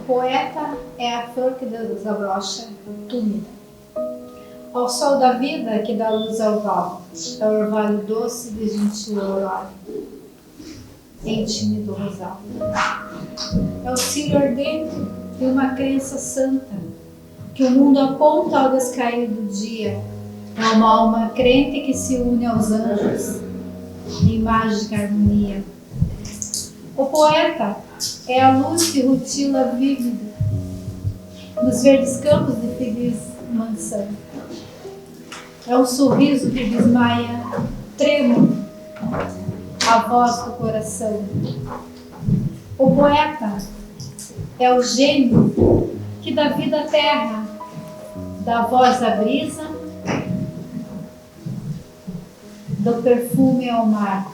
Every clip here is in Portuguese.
poeta é a flor que desabrocha túmida. Ao sol da vida que dá luz ao val, é o orvalho doce de gentil aurora, em tímido rosal. É o cílio ardente de uma crença santa, que o mundo aponta ao descair do dia. É uma alma crente que se une aos anjos, em mágica harmonia. O poeta é a luz que rutila vívida nos verdes campos de feliz mansão. É o sorriso que desmaia trêmulo a voz do coração. O poeta é o gênio que dá vida à terra, dá voz à brisa, do perfume ao mar.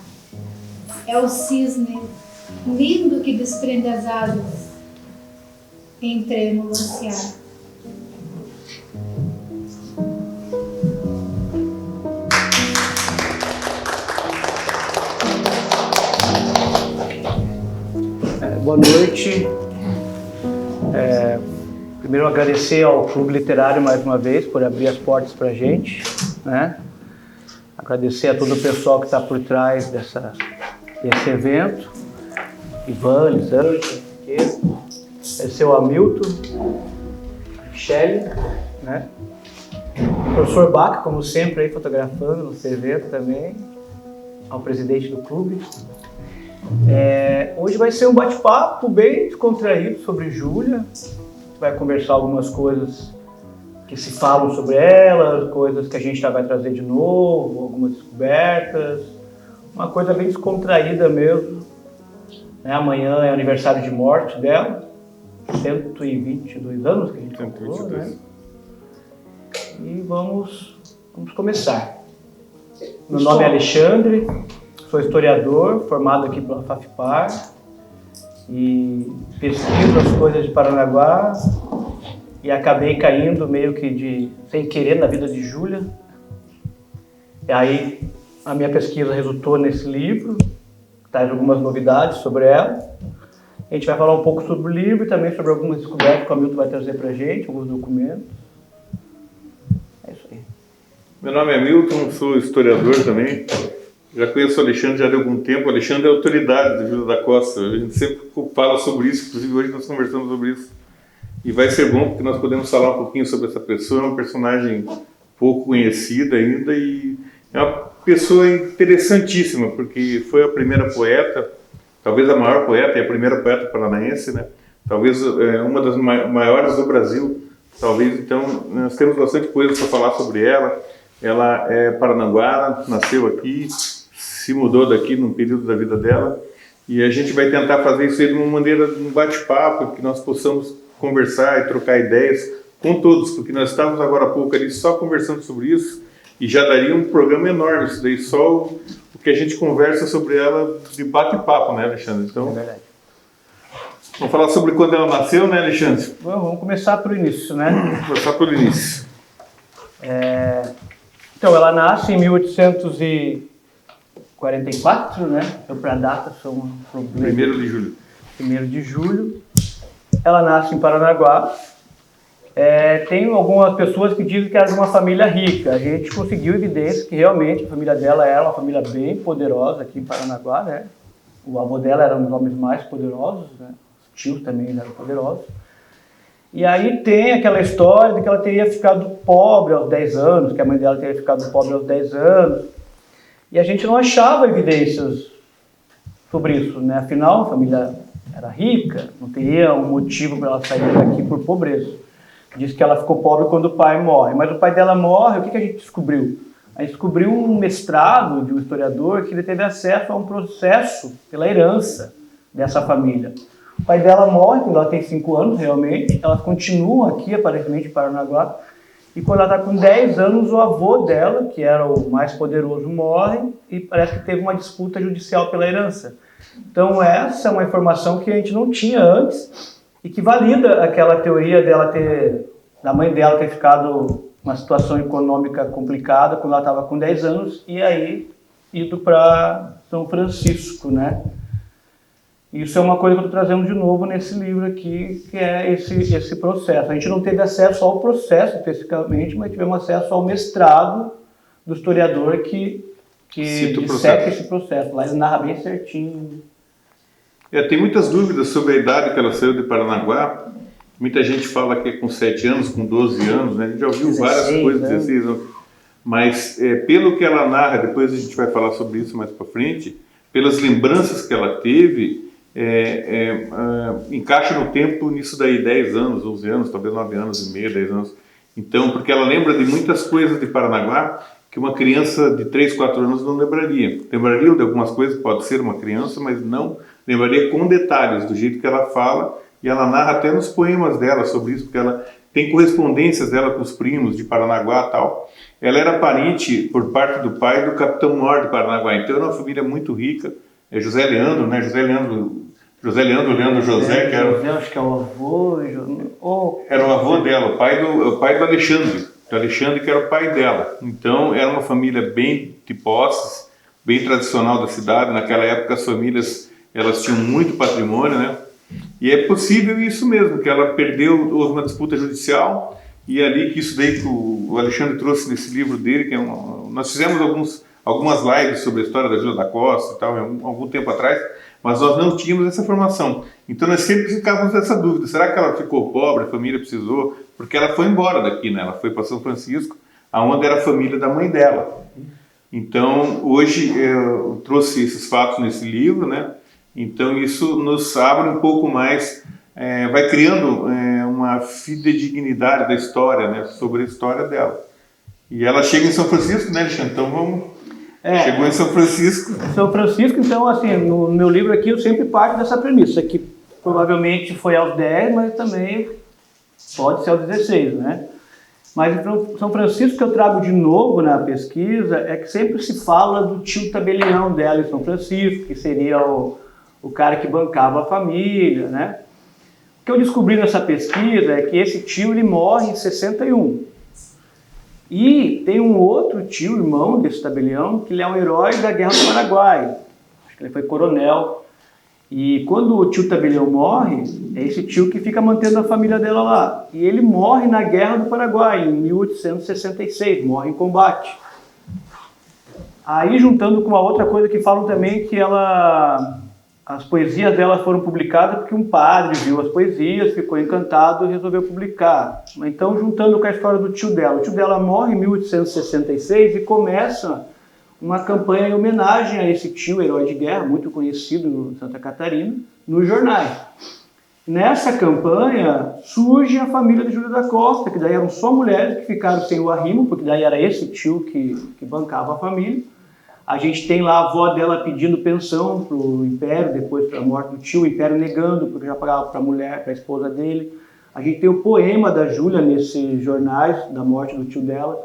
É o cisne lindo que desprende as asas em trêmulo ansiar. Boa noite. Primeiro agradecer ao Clube Literário mais uma vez por abrir as portas para a gente, né? Agradecer a todo o pessoal que está por trás desse evento. Ivan, Lisandro, agradecer ao Hamilton, Michele, né? O professor Bach, como sempre, aí fotografando no evento também, ao presidente do clube. Hoje vai ser um bate-papo bem descontraído sobre Júlia. Vai conversar algumas coisas que se falam sobre ela, coisas que a gente vai trazer de novo, algumas descobertas, uma coisa bem descontraída mesmo. Amanhã é aniversário de morte dela, 122 anos que a gente falou, né? E vamos começar. Meu nome é Alexandre, sou historiador, formado aqui pela FAFPAR e pesquiso as coisas de Paranaguá e acabei caindo meio que sem querer na vida de Júlia. E aí a minha pesquisa resultou nesse livro, que traz algumas novidades sobre ela. A gente vai falar um pouco sobre o livro e também sobre algumas descobertas que o Hamilton vai trazer pra gente, alguns documentos. É isso aí. Meu nome é Hamilton, sou historiador também. Já conheço o Alexandre já de algum tempo. O Alexandre é autoridade de Júlia da Costa. A gente sempre fala sobre isso, inclusive hoje nós conversamos sobre isso. E vai ser bom porque nós podemos falar um pouquinho sobre essa pessoa. É uma personagem pouco conhecida ainda e é uma pessoa interessantíssima, porque foi a primeira poeta, talvez a maior poeta e a primeira poeta paranaense, né? Talvez uma das maiores do Brasil. Talvez, então, nós temos bastante coisa para falar sobre ela. Ela é paranaguara, nasceu aqui, se mudou daqui num período da vida dela e a gente vai tentar fazer isso aí de uma maneira, um bate-papo, que nós possamos conversar e trocar ideias com todos, porque nós estávamos agora há pouco ali só conversando sobre isso e já daria um programa enorme isso daí, só o que a gente conversa sobre ela de bate-papo, né, Alexandre? Então, é verdade. Vamos falar sobre quando ela nasceu, né, Alexandre? Bom, vamos começar pelo início, né? Vamos começar pelo início. Então, ela nasce em 1844, né? Eu, para a data, sou um problema. 1º de julho. 1º de julho. Ela nasce em Paranaguá. Tem algumas pessoas que dizem que era de uma família rica. A gente conseguiu evidências que realmente a família dela era uma família bem poderosa aqui em Paranaguá, né? O avô dela era um dos homens mais poderosos, né? Os tios também eram poderosos. E aí tem aquela história de que ela teria ficado pobre aos 10 anos, que a mãe dela teria ficado pobre aos 10 anos. E a gente não achava evidências sobre isso, né? Afinal, a família era rica, não teria um motivo para ela sair daqui por pobreza. Diz que ela ficou pobre quando o pai morre. Mas o pai dela morre, o que a gente descobriu? A gente descobriu um mestrado de um historiador que ele teve acesso a um processo pela herança dessa família. O pai dela morre quando ela tem 5 anos, realmente. Ela continua aqui, aparentemente, em Paranaguá. E quando ela está com 10 anos, o avô dela, que era o mais poderoso, morre. E parece que teve uma disputa judicial pela herança. Então essa é uma informação que a gente não tinha antes e que valida aquela teoria da mãe dela ter ficado numa situação econômica complicada quando ela estava com 10 anos e aí ido para São Francisco, né? Isso é uma coisa que eu estou trazendo de novo nesse livro aqui, que é esse processo. A gente não teve acesso ao processo especificamente, mas tivemos acesso ao mestrado do historiador que disseca esse processo. Lá ele narra bem certinho. Tem muitas dúvidas sobre a idade que ela saiu de Paranaguá. Muita gente fala que é com 7 anos, com 12 anos, né? A gente já ouviu 16, várias coisas, né? 16 anos. Mas pelo que ela narra, depois a gente vai falar sobre isso mais para frente, pelas lembranças que ela teve, encaixa no tempo nisso daí, 10 anos, 11 anos, talvez 9 anos e meio, 10 anos. Então, porque ela lembra de muitas coisas de Paranaguá que uma criança de 3, 4 anos não lembraria. Lembraria de algumas coisas, pode ser uma criança, mas não lembraria com detalhes, do jeito que ela fala, e ela narra até nos poemas dela sobre isso, porque ela tem correspondências dela com os primos de Paranaguá e tal. Ela era parente, por parte do pai, do capitão Mor de Paranaguá, então era uma família muito rica. José Leandro, né? José Leandro, Leandro José, que era... acho que é o avô... Era o avô dela, o pai do Alexandre. Do Alexandre, que era o pai dela. Então, era uma família bem de posses, bem tradicional da cidade. Naquela época, as famílias, elas tinham muito patrimônio, né? E é possível isso mesmo, que ela perdeu, houve uma disputa judicial, e ali que isso daí que o Alexandre trouxe nesse livro dele, que nós fizemos algumas lives sobre a história da Júlia da Costa e tal, algum tempo atrás, mas nós não tínhamos essa formação. Então nós sempre ficávamos nessa dúvida, será que ela ficou pobre, a família precisou? Porque ela foi embora daqui, né? Ela foi para São Francisco, aonde era a família da mãe dela. Então hoje eu trouxe esses fatos nesse livro, né? Então isso nos abre um pouco mais, vai criando uma fidedignidade da história, né? Sobre a história dela. E ela chega em São Francisco, né, Alexandre? Então vamos... Chegou em São Francisco. São Francisco, então, assim, no meu livro aqui eu sempre parto dessa premissa, que provavelmente foi aos 10, mas também pode ser aos 16, né? Mas em São Francisco, que eu trago de novo na pesquisa, é que sempre se fala do tio tabelião dela em São Francisco, que seria o cara que bancava a família, né? O que eu descobri nessa pesquisa é que esse tio, ele morre em 61. E tem um outro tio, irmão desse tabelião, que ele é um herói da Guerra do Paraguai. Acho que ele foi coronel. E quando o tio tabelião morre, é esse tio que fica mantendo a família dela lá. E ele morre na Guerra do Paraguai, em 1866, morre em combate. Aí, juntando com uma outra coisa que falam também, que as poesias dela foram publicadas porque um padre viu as poesias, ficou encantado e resolveu publicar. Então, juntando com a história do tio dela. O tio dela morre em 1866 e começa uma campanha em homenagem a esse tio, herói de guerra, muito conhecido em Santa Catarina, nos jornais. Nessa campanha surge a família de Júlia da Costa, que daí eram só mulheres que ficaram sem o arrimo, porque daí era esse tio que bancava a família. A gente tem lá a avó dela pedindo pensão para o Império, depois da morte do tio, o Império negando, porque já pagava para a mulher, para a esposa dele. A gente tem o poema da Júlia nesses jornais, da morte do tio dela,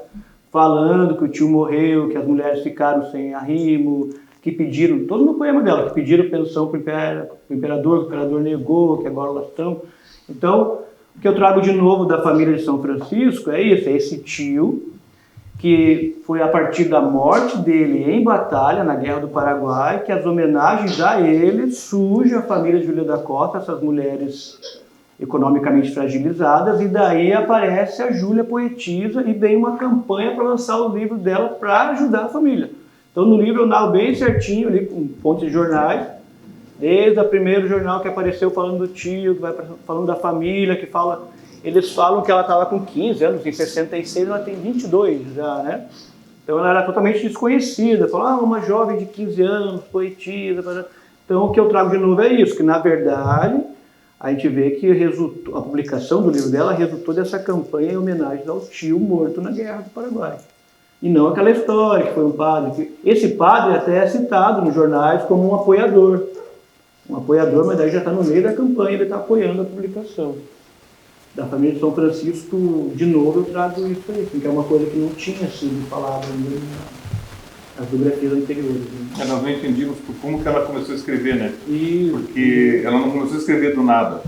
falando que o tio morreu, que as mulheres ficaram sem arrimo, que pediram, todo no poema dela, que pediram pensão para o imperador, que o imperador negou, que agora elas estão. Então, o que eu trago de novo da família de São Francisco é isso, é esse tio, que foi a partir da morte dele em batalha, na Guerra do Paraguai, que as homenagens a ele surge a família de Júlia da Costa, essas mulheres economicamente fragilizadas, e daí aparece a Júlia poetisa e vem uma campanha para lançar o livro dela para ajudar a família. Então no livro eu narro bem certinho, ali com fontes de jornais, desde o primeiro jornal que apareceu falando do tio, que vai falando da família, que fala... Eles falam que ela estava com 15 anos, em 66 ela tem 22 já, né? Então ela era totalmente desconhecida, falam, uma jovem de 15 anos, poetisa. Então o que eu trago de novo é isso, que na verdade a gente vê que a publicação do livro dela resultou dessa campanha em homenagem ao tio morto na Guerra do Paraguai. E não aquela história que foi um padre. Esse padre até é citado nos jornais como um apoiador. Um apoiador, mas daí já está no meio da campanha, ele está apoiando a publicação. Da família de São Francisco, de novo, eu trago isso aí, que é uma coisa que não tinha sido falada nas biografias anteriores. Né? Nós não entendíamos como que ela começou a escrever, né? Porque ela não começou a escrever do nada.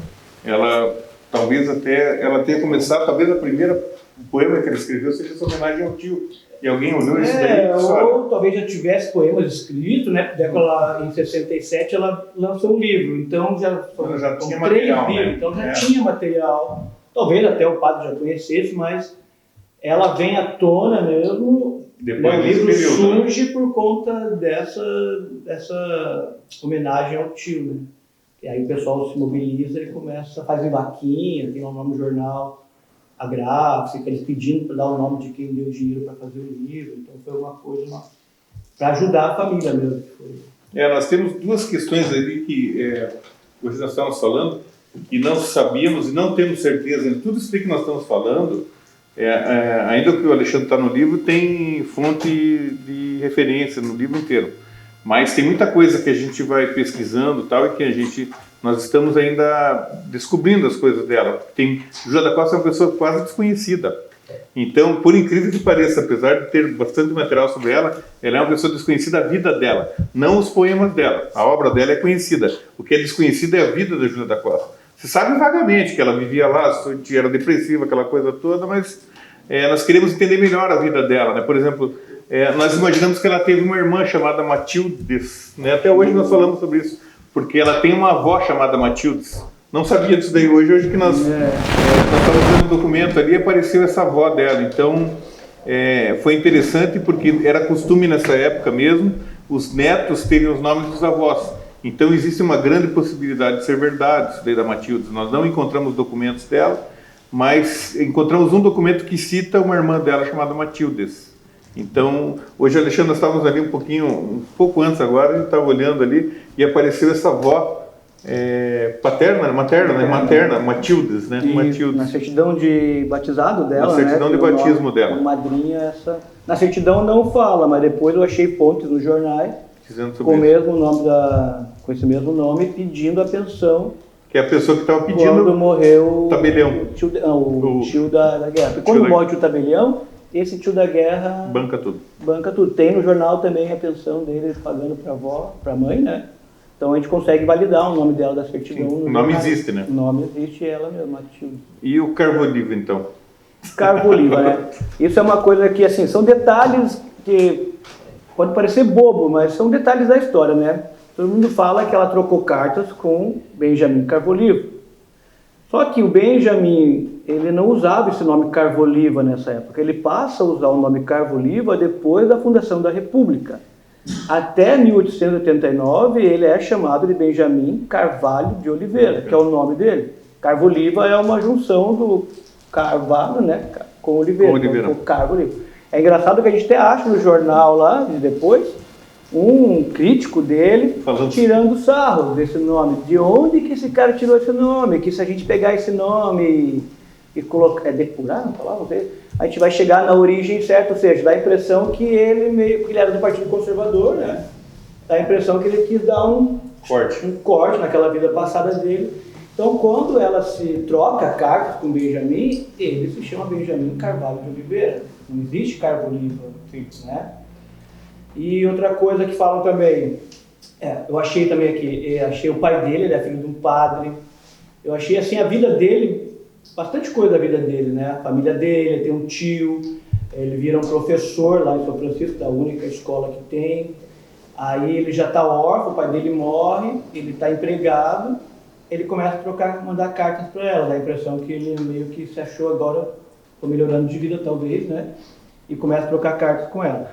Ela tenha começado, talvez o poema que ela escreveu seja essa homenagem ao tio. E alguém olhou isso daí? Ou talvez já tivesse poemas escritos, né? Porque ela, em 67 ela lançou um livro, então já tinha 3 material, livros, né? então já tinha material. Talvez até o padre já conhecesse, mas ela vem à tona mesmo. Depois o livro desse período, surge por conta dessa homenagem ao tio, né? E aí o pessoal se mobiliza e começa a fazer vaquinha, tem um nome no jornal, a gráfica, eles pedindo para dar o nome de quem deu dinheiro para fazer o livro. Então foi uma coisa para ajudar a família mesmo. Nós temos duas questões ali que hoje nós estamos falando e não sabíamos e não temos certeza em tudo isso que nós estamos falando. Ainda que o Alexandre está no livro, tem fonte de referência no livro inteiro. Mas tem muita coisa que a gente vai pesquisando tal, e que nós estamos ainda descobrindo as coisas dela. Júlia da Costa é uma pessoa quase desconhecida. Então, por incrível que pareça, apesar de ter bastante material sobre ela, ela é uma pessoa desconhecida, a vida dela, não os poemas dela. A obra dela é conhecida. O que é desconhecido é a vida da Júlia da Costa. Você sabe vagamente que ela vivia lá, era depressiva, aquela coisa toda, mas nós queremos entender melhor a vida dela, né? Por exemplo, nós imaginamos que ela teve uma irmã chamada Matildes, né? Até hoje nós falamos sobre isso, porque ela tem uma avó chamada Matildes. Não sabia disso daí hoje que nós estávamos vendo um documento ali e apareceu essa avó dela. Então, foi interessante porque era costume nessa época mesmo os netos terem os nomes dos avós. Então, existe uma grande possibilidade de ser verdade isso daí da Matildes. Nós não encontramos documentos dela, mas encontramos um documento que cita uma irmã dela chamada Matildes. Então, hoje, Alexandre, nós estávamos ali um pouco antes agora, a gente estava olhando ali e apareceu essa avó materna, Matildes, né? Matildes. Na certidão de batizado dela, na certidão de batismo dela. Madrinha, na certidão não fala, mas depois eu achei fontes nos jornais com esse mesmo nome, pedindo a pensão. Que é a pessoa que estava pedindo. Quando morreu o Tabelião. O tio da guerra. Porque quando morre o tio Tabelião, esse tio da guerra banca tudo. Tem no jornal também a pensão dele pagando para a avó, para a mãe, né? Então a gente consegue validar o nome dela da certidão. O nome existe, né? O nome existe, ela mesmo, Matilde. E o Carvo Oliva, então? Carvo Oliva, né? Isso é uma coisa que, assim, são detalhes que pode parecer bobo, mas são detalhes da história, né? Todo mundo fala que ela trocou cartas com Benjamin Carvo Oliva. Só que o Benjamin, ele não usava esse nome Carvo Oliva nessa época. Ele passa a usar o nome Carvo Oliva depois da fundação da República. Até 1889, ele é chamado de Benjamin Carvalho de Oliveira, que é o nome dele. Carvo Oliva é uma junção do Carvalho, né, com Oliveira. Com Carvo Oliva. É engraçado que a gente até acha no jornal lá, de depois, um crítico dele tirando sarro desse nome. De onde que esse cara tirou esse nome? Que se a gente pegar esse nome e colocar... depurar, não falava? Não sei. A gente vai chegar na origem certa, ou seja, dá a impressão que ele era do Partido Conservador, né? Dá a impressão que ele quis dar um corte naquela vida passada dele. Então, quando ela se troca cartas com Benjamin, ele se chama Benjamin Carvalho de Oliveira. Não existe Carvo Oliva, né? E outra coisa que falam também, eu achei também aqui, achei o pai dele, ele é filho de um padre. Eu achei assim a vida dele, bastante coisa da vida dele, né? A família dele, ele tem um tio, ele vira um professor lá em São Francisco, da única escola que tem. Aí ele já está órfão, o pai dele morre, ele está empregado, ele começa a mandar cartas para ela, dá a impressão que ele meio que se achou agora, estou melhorando de vida talvez, né? E começa a trocar cartas com ela.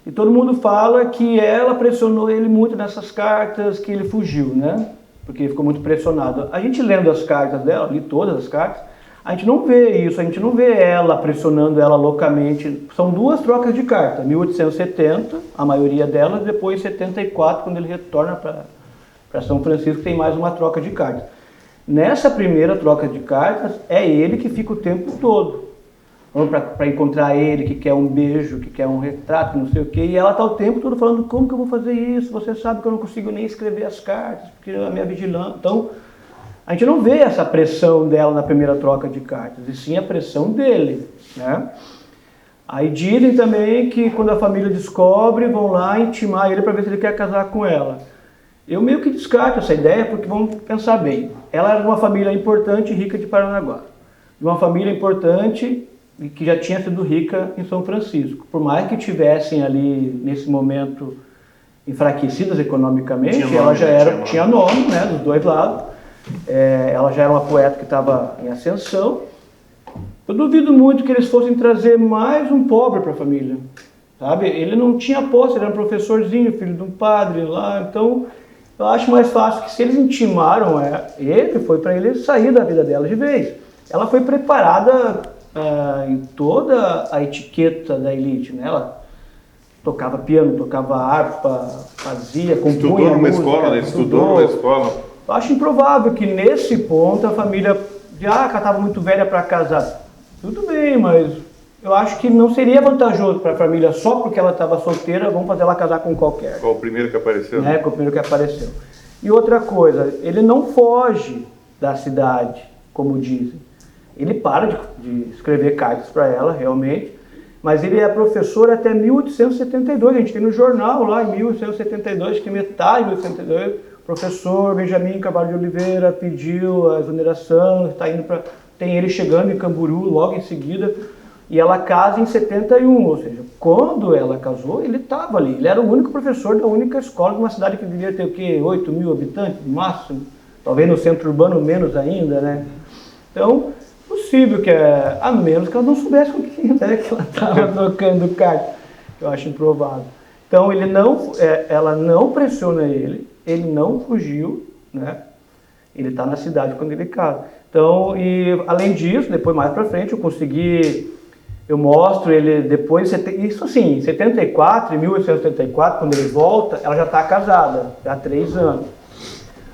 E todo mundo fala que ela pressionou ele muito nessas cartas, que ele fugiu, né? Porque ele ficou muito pressionado. A gente lendo as cartas dela, li todas as cartas, a gente não vê isso, a gente não vê ela pressionando ela loucamente. São 2 trocas de carta, 1870, a maioria delas, depois 74, quando ele retorna para São Francisco, tem mais uma troca de cartas. Nessa primeira troca de cartas, é ele que fica o tempo todo. Para encontrar ele, que quer um beijo, que quer um retrato, não sei o quê, e ela está o tempo todo falando, como que eu vou fazer isso? Você sabe que eu não consigo nem escrever as cartas, porque a minha vigilância... Então, a gente não vê essa pressão dela na primeira troca de cartas, e sim a pressão dele, né? Aí dizem também que quando a família descobre, vão lá intimar ele para ver se ele quer casar com ela. Eu meio que descarto essa ideia, porque vamos pensar bem. Ela era de uma família importante e rica de Paranaguá. De uma família importante e que já tinha sido rica em São Francisco. Por mais que tivessem ali, nesse momento, enfraquecidas economicamente, ela já tinha nome, né, dos dois lados. Ela já era uma poeta que estava em ascensão. Eu duvido muito que eles fossem trazer mais um pobre para a família, sabe? Ele não tinha posse, ele era um professorzinho, filho de um padre lá, então eu acho mais fácil que se eles intimaram ele, foi para ele sair da vida dela de vez. Ela foi preparada em toda a etiqueta da elite, né? Ela tocava piano, tocava harpa, fazia, compunha Estudou numa música, escola, né? Estudou numa escola. Eu acho improvável que nesse ponto a família já estava muito velha para casar. Tudo bem, mas eu acho que não seria vantajoso para a família só porque ela estava solteira, vamos fazer ela casar com qualquer. Qual o primeiro que apareceu? Com o primeiro que apareceu. E outra coisa, ele não foge da cidade, como dizem. Ele para de escrever cartas para ela, realmente, mas ele é professor até 1872. A gente tem no jornal lá, em 1872, que metade de 1872, o professor Benjamin Carvalho de Oliveira pediu a exoneração, está indo para... Tem ele chegando em Camboriú logo em seguida, e ela casa em 71, ou seja, quando ela casou, ele estava ali. Ele era o único professor da única escola de uma cidade que devia ter o quê? 8 mil habitantes, no máximo. Talvez no centro urbano menos ainda, né? Então, possível que, a menos que ela não soubesse com quem, né, que ela estava trocando carta. Eu acho improvável. Então, ela não pressiona ele não fugiu, né? Ele está na cidade quando ele casa. Então, e além disso, depois mais para frente, eu mostro ele depois, isso assim, em 74, em 1874, quando ele volta, ela já está casada, já há 3 anos.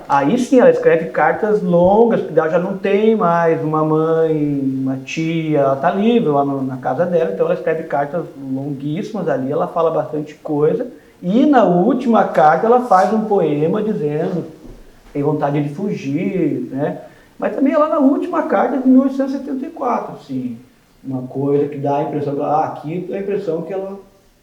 Aí sim, ela escreve cartas longas, porque ela já não tem mais uma mãe, uma tia, ela está livre lá na casa dela, então ela escreve cartas longuíssimas ali, ela fala bastante coisa, e na última carta ela faz um poema dizendo que tem vontade de fugir, né? Mas também é lá na última carta de 1874, assim, uma coisa que dá a impressão, aqui dá a impressão que ela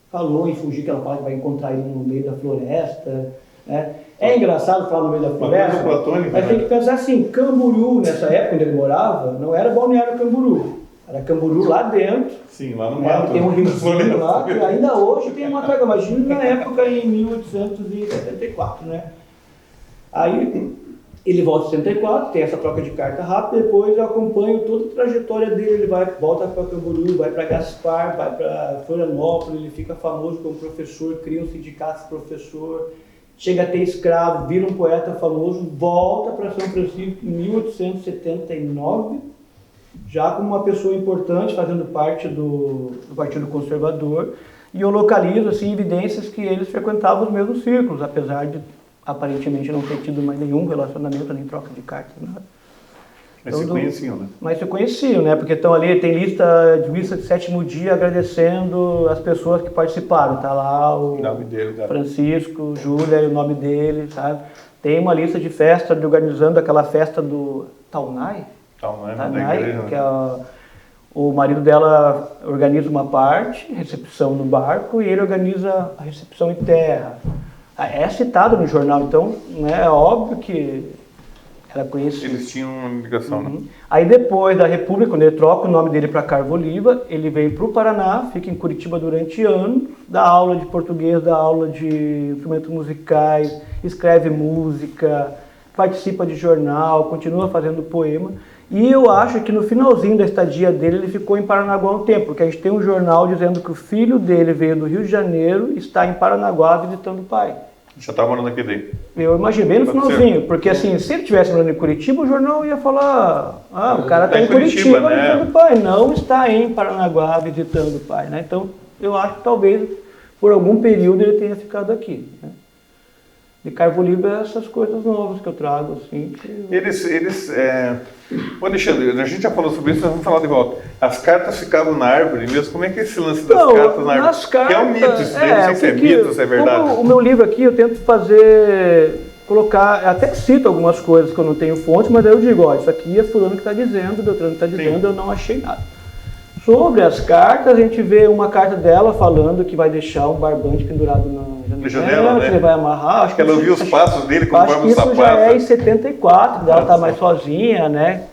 falou em fugir, que ela fala que vai encontrar ele no meio da floresta, né? É engraçado falar no meio da floresta, mas tem que pensar assim, Camboriú, nessa época onde ele morava, não era Balneário Camboriú, era Camboriú lá dentro. Sim, lá no mato. Tem um riozinho lá, que ainda hoje tem uma matagal, imagina na época em 1874, né? Aí ele volta em 74, tem essa troca de carta rápida, depois eu acompanho toda a trajetória dele, ele volta para Camboriú, vai para Gaspar, vai para Florianópolis, ele fica famoso como professor, cria um sindicato de professor, chega a ter escravo, vira um poeta famoso, volta para São Francisco em 1879, já como uma pessoa importante, fazendo parte do Partido Conservador, e eu localizo assim, evidências que eles frequentavam os mesmos círculos, apesar de aparentemente não ter tido mais nenhum relacionamento, nem troca de cartas, nada. Mas se conheciam, né? Mas se conheciam, né? Porque estão ali, tem lista de missa de 7º dia agradecendo as pessoas que participaram. Tá lá o nome dele, Francisco, Júlia e o nome dele, sabe? Tem uma lista de festa, de organizando aquela festa do Taunay, que é o marido dela organiza uma parte, recepção no barco, e ele organiza a recepção em terra. É citado no jornal, então é óbvio que era conhecido. Eles tinham uma ligação, né? Aí depois da República, quando ele troca o nome dele para Carvo Oliva, ele vem para o Paraná, fica em Curitiba durante anos, dá aula de português, dá aula de instrumentos musicais, escreve música, participa de jornal, continua fazendo poema. E eu acho que no finalzinho da estadia dele, ele ficou em Paranaguá um tempo, porque a gente tem um jornal dizendo que o filho dele veio do Rio de Janeiro e está em Paranaguá visitando o pai. Já estava morando aqui daí? Eu imaginei bem no finalzinho, porque assim, se ele estivesse morando em Curitiba, o jornal ia falar, o cara está em Curitiba visitando o pai, não está em Paranaguá visitando o pai, né? Então, eu acho que talvez, por algum período, ele tenha ficado aqui, né? De Carvo Oliva, essas coisas novas que eu trago, assim. Alexandre, a gente já falou sobre isso, nós vamos falar de volta. As cartas ficavam na árvore mesmo? Como é que é esse lance das cartas na árvore? Que é um mito, isso daí, não sei se é mito, se é verdade. O meu livro aqui, eu tento colocar, até cito algumas coisas que eu não tenho fonte, mas aí eu digo, isso aqui é fulano que está dizendo, Beltrano que está dizendo, eu não achei nada. Sobre as cartas, a gente vê uma carta dela falando que vai deixar um barbante pendurado na janela, que ele vai amarrar. Acho que ela ouviu os passos dele conforme o sapato. Isso já é em 74, ela está mais sozinha, né?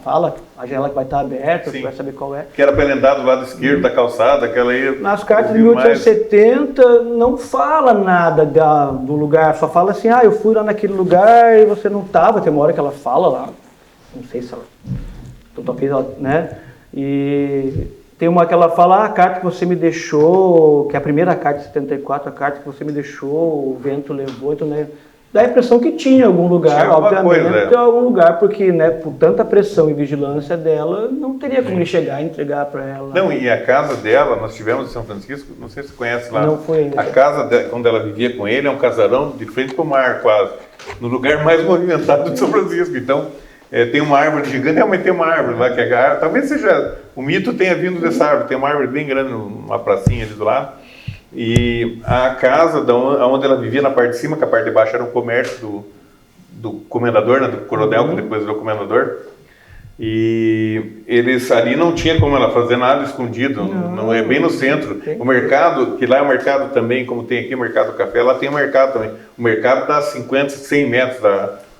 fala a janela que vai estar aberta, Sim. você vai saber qual é. Que era para ele andar do lado esquerdo da calçada, aquela aí. Nas cartas de ouviu mais. 1870 não fala nada do lugar, só fala assim, eu fui lá naquele lugar e você não estava, tem uma hora que ela fala lá, não sei se ela, talvez ela, né, e tem uma que ela fala, a carta que você me deixou, que é a primeira carta de 74, a carta que você me deixou, o vento levou, então, né, dá a impressão que tinha algum lugar, Tinha alguma obviamente, coisa, algum lugar, porque, né, por tanta pressão e vigilância dela, não teria como ele chegar e entregar para ela. Não, e a casa dela, nós tivemos em São Francisco, não sei se você conhece lá. Não foi ainda. A casa dela, quando ela vivia com ele, é um casarão de frente para o mar, quase. No lugar mais movimentado de São Francisco. Então, tem uma árvore gigante, realmente tem uma árvore lá, que é a árvore, talvez seja, o mito tenha vindo dessa árvore, tem uma árvore bem grande, uma pracinha ali do lado. E a casa onde ela vivia na parte de cima, que a parte de baixo era um comércio do comendador, né, do coronel, que depois virou comendador. E eles ali não tinha como ela fazer nada escondido, não é bem no centro. O mercado, que lá é o mercado também, como tem aqui o mercado do café, lá tem o mercado também. O mercado dá 50, 100 metros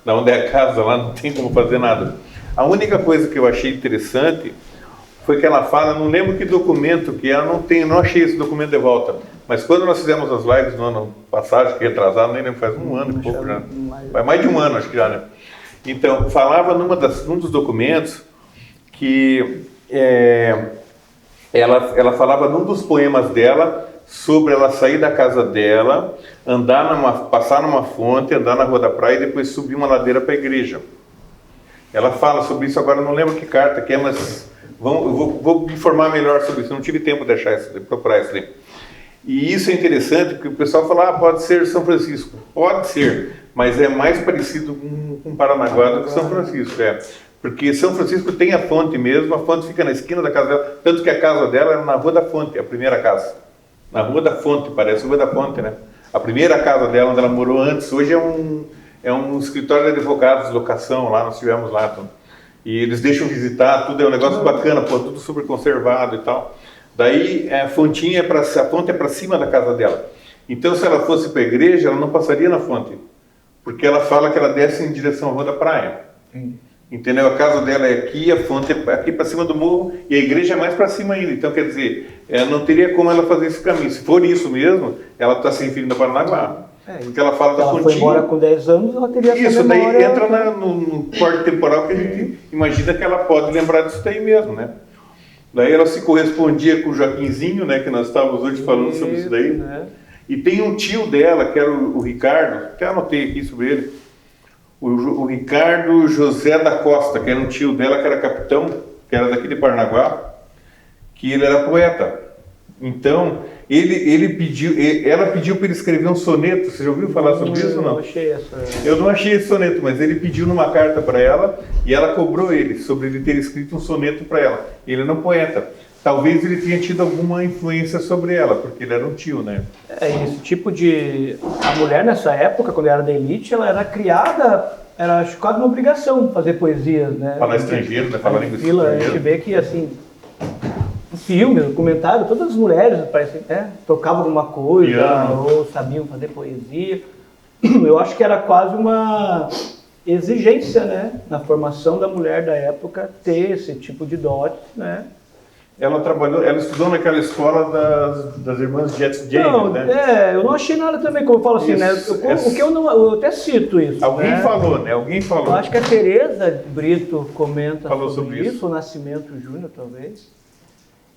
da onde é a casa, lá não tem como fazer nada. A única coisa que eu achei interessante foi que ela fala, não lembro que documento, que ela não achei esse documento de volta. Mas quando nós fizemos as lives no ano passado, acho que retrasado, nem lembro, faz um ano e pouco já. Faz mais de um ano, acho que já, né? Então, falava num dos documentos que ela falava num dos poemas dela sobre ela sair da casa dela, passar numa fonte, andar na Rua da Praia e depois subir uma ladeira para a igreja. Ela fala sobre isso, agora não lembro que carta que é, mas eu vou me informar melhor sobre isso, não tive tempo de procurar isso ali. E isso é interessante, porque o pessoal fala, pode ser São Francisco. Pode ser, mas é mais parecido com Paranaguá do que São Francisco, Porque São Francisco tem a fonte mesmo, a fonte fica na esquina da casa dela, tanto que a casa dela era na Rua da Fonte, a primeira casa. Na Rua da Fonte, parece Rua da Fonte, né? A primeira casa dela, onde ela morou antes, hoje é um escritório de advogados, locação, lá nós tivemos lá. Então. E eles deixam visitar, tudo é um negócio bacana, tudo super conservado e tal. Daí a fonte é para cima da casa dela. Então, se ela fosse para a igreja, ela não passaria na fonte, porque ela fala que ela desce em direção à Rua da Praia. Entendeu? A casa dela é aqui, a fonte é aqui para cima do morro e a igreja é mais para cima ainda. Então, quer dizer, não teria como ela fazer esse caminho. Se for isso mesmo, ela está se referindo a Paranaguá. Porque ela fala da fontinha. Ela foi embora com 10 anos, ela teria essa isso, memória. Daí entra no corte temporal que a gente imagina que ela pode lembrar disso daí mesmo, né? Daí ela se correspondia com o Joaquinzinho, né, que nós estávamos hoje falando sobre isso daí. Né? E tem um tio dela, que era o Ricardo, até anotei aqui sobre ele, o Ricardo José da Costa, que era um tio dela, que era capitão, que era daqui de Paranaguá, que ele era poeta. Então, ela pediu para ele escrever um soneto. Você já ouviu falar sobre isso ou não? Eu não achei esse soneto, mas ele pediu numa carta para ela e ela cobrou ele sobre ele ter escrito um soneto para ela. Ele era um poeta. Talvez ele tenha tido alguma influência sobre ela, porque ele era um tio, né? Esse tipo de... A mulher nessa época, quando era da elite, ela era criada, era quase uma obrigação fazer poesias, né? Falar estrangeiro, né? Falar língua estrangeira. A gente vê que, assim... filme, documentário, todas as mulheres tocavam alguma coisa ou sabiam fazer poesia. Eu acho que era quase uma exigência, né, na formação da mulher da época ter esse tipo de dote, né? Ela estudou naquela escola das irmãs James, né? Eu não achei nada também, como eu falo assim, né? Eu até cito isso. Alguém falou, né? Alguém falou. Eu acho que a Tereza Brito comenta sobre isso, o Nascimento Júnior, talvez.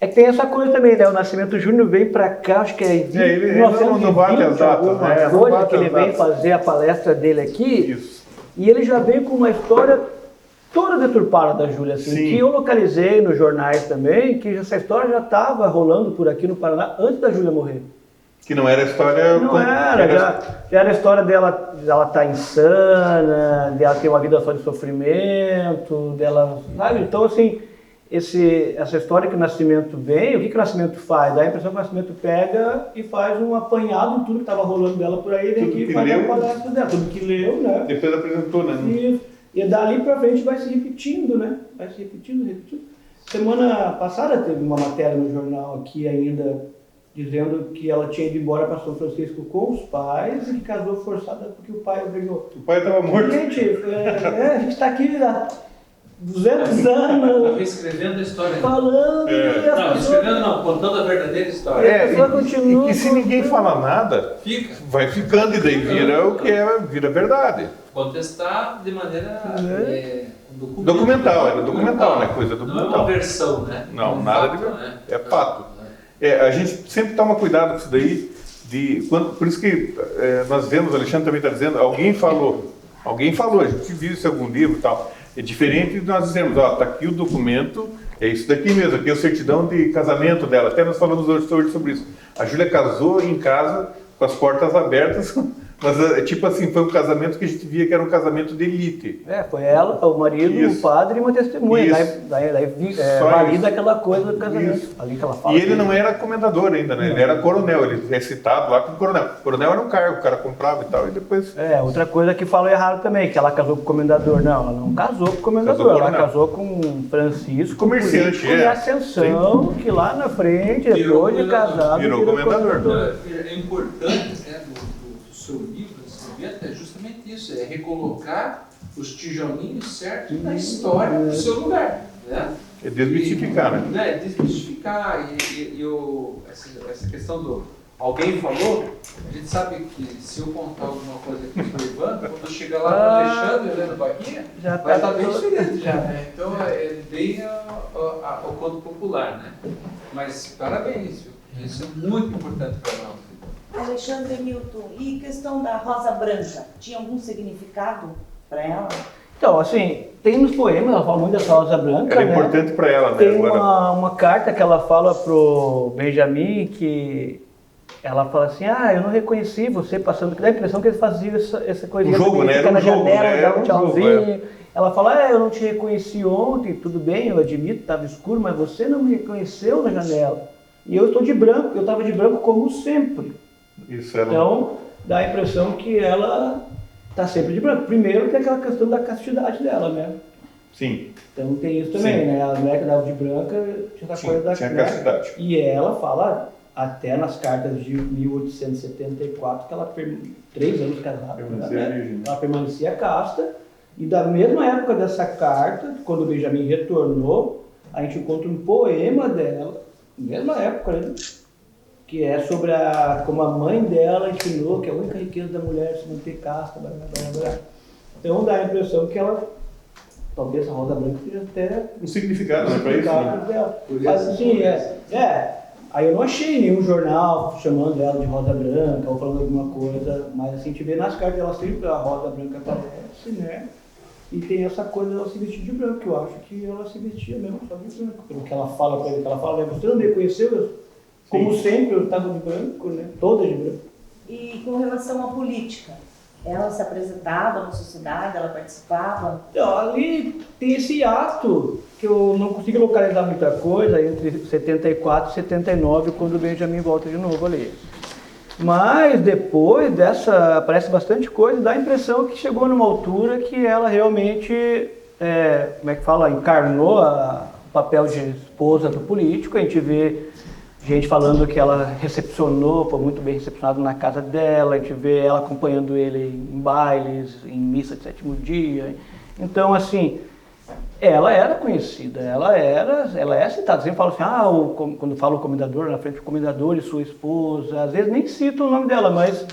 É que tem essa coisa também, né? O Nascimento Júnior veio pra cá, acho que ele não bate as datas, né? Coisa que ele veio fazer a palestra dele aqui. Isso. E ele já veio com uma história toda deturpada da Júlia, assim, que eu localizei nos jornais também, que essa história já estava rolando por aqui no Paraná antes da Júlia morrer. Que não era a história... Não era, já era a história dela estar insana, dela ter uma vida só de sofrimento, dela, sabe? Então, assim, essa história que o Nascimento vem, o que o Nascimento faz? Dá a impressão que o Nascimento pega e faz um apanhado de tudo que estava rolando dela por aí, vem aqui e faz a palestra dela. Tudo que leu, né? Depois apresentou, né? Isso. E dali pra frente vai se repetindo, né? Vai se repetindo. Semana passada teve uma matéria no jornal aqui ainda, dizendo que ela tinha ido embora para São Francisco com os pais e que casou forçada porque o pai obrigou. O pai estava morto. Gente, a gente está aqui 200 Estava anos escrevendo a história. falando e as Não, pessoas, escrevendo não, contando a verdadeira história. a pessoa continua e que se ninguém fala nada, Fica. vai ficando e daí vira o que é, vira verdade. Contestar de maneira Documental, né? Coisa Não é documental. uma versão, né? Não, É um nada fato, de né? é fato. A gente sempre toma cuidado com isso daí, por isso que nós vemos, o Alexandre também está dizendo, alguém falou, a gente viu isso em algum livro e tal. É diferente de nós dizermos, ó, tá aqui o documento, é isso daqui mesmo, aqui é a certidão de casamento dela. Até nós falamos hoje sobre isso. A Júlia casou em casa com as portas abertas, mas tipo assim, foi um casamento que a gente via que era um casamento de elite. foi ela, o marido, Isso. o padre e uma testemunha. Isso. Daí Só valida isso. aquela coisa do casamento. Isso. Ali que ela fala. E ele não era comendador ainda, né? Ele era coronel, ele é citado lá como coronel. Coronel era um cargo, o cara comprava e tal, e depois... Outra coisa que falou errado também, que ela casou com o comendador. Não, ela não casou com o comendador, Casou com o ela coronel. casou com Francisco, Comerciante, político de ascensão, que lá na frente, Virou depois de casado, virou comendador. É importante, né, do seu livro, desse evento, é justamente isso, é recolocar os tijolinhos certos na história do seu lugar, né? É desmistificar, né? Desmistificar essa questão do alguém falou, a gente sabe que se eu contar alguma coisa aqui para o Ivan, quando chegar lá para o Alexandre, Helena Bahia, Já vai tá estar bem tudo- diferente já, né? Então é bem o conto popular, né? Mas parabéns, viu? Isso é muito importante para nós. Alexandre Milton, e questão da rosa branca, tinha algum significado para ela? Então, assim, tem nos poemas, ela fala muito dessa rosa branca, Era né? importante para ela, né? Tem Agora, uma carta que ela fala pro Benjamin, que ela fala assim, eu não reconheci você passando, que dá a impressão que ele fazia essa coisinha, O jogo, também, né? fica Era na um jogo, janela, né? dá Era um um jogo, tchauzinho. Ela fala, eu não te reconheci ontem, tudo bem, eu admito, estava escuro, mas você não me reconheceu na janela. E eu estou de branco, eu estava de branco como sempre. isso era Então, dá a impressão que ela está sempre de branco. Primeiro tem aquela questão da castidade dela, né? Sim, Então tem isso também, Sim. né? A mulher que dava de branca tinha essa coisa da tinha né? castidade. E ela fala, até nas cartas de 1874, que ela 3 anos casada, Permanecia né? virgem, né? Ela permanecia casta. E da mesma época dessa carta, quando o Benjamin retornou, a gente encontra um poema dela, mesma época, né? Que é sobre como a mãe dela ensinou que a única riqueza da mulher é se manter casta, blá, blá, blá, blá. Então dá a impressão que ela, talvez a rosa branca seja até O significado, né? Para isso, né? dela. Por Mas isso, assim, aí eu não achei nenhum jornal chamando ela de rosa branca ou falando alguma coisa, mas assim, a gente vê nas cartas dela sempre a rosa branca aparece, né? E tem essa coisa dela se vestir de branco, que eu acho que ela se vestia mesmo só de branco. Pelo que ela fala pra ele, que ela fala, você não me conheceu? Como sempre, eu estava de branco, né? Toda de branco. E com relação à política, ela se apresentava na sociedade, ela participava? Então, ali tem esse ato que eu não consigo localizar muita coisa entre 74 e 79, quando o Benjamin volta de novo ali. Mas depois dessa, aparece bastante coisa, dá a impressão que chegou numa altura que ela realmente, como é que fala, encarnou o papel de esposa do político. A gente vê gente falando que ela recepcionou, foi muito bem recepcionado na casa dela, a gente vê ela acompanhando ele em bailes, em missa de 7º dia. Então, assim, ela era conhecida, ela é citada. Sempre fala assim, quando fala o comendador, na frente do comendador e sua esposa, às vezes nem citam o nome dela, mas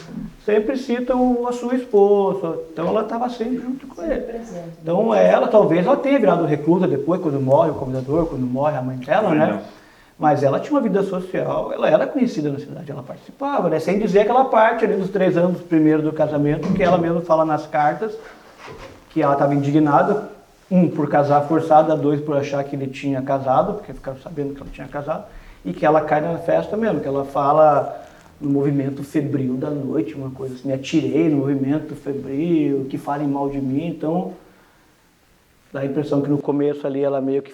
sempre citam a sua esposa. Então ela estava sempre junto com ele. Presente. Então talvez ela tenha virado reclusa depois, quando morre o comendador, quando morre a mãe dela, né? Mas ela tinha uma vida social, ela era conhecida na cidade, ela participava, né? Sem dizer aquela parte ali dos 3 anos primeiro do casamento, que ela mesma fala nas cartas, que ela estava indignada, 1, por casar forçada, 2, por achar que ele tinha casado, porque ficaram sabendo que ela tinha casado, e que ela cai na festa mesmo, que ela fala no movimento febril da noite, uma coisa assim, me atirei no movimento febril, que falem mal de mim. Então dá a impressão que no começo ali ela meio que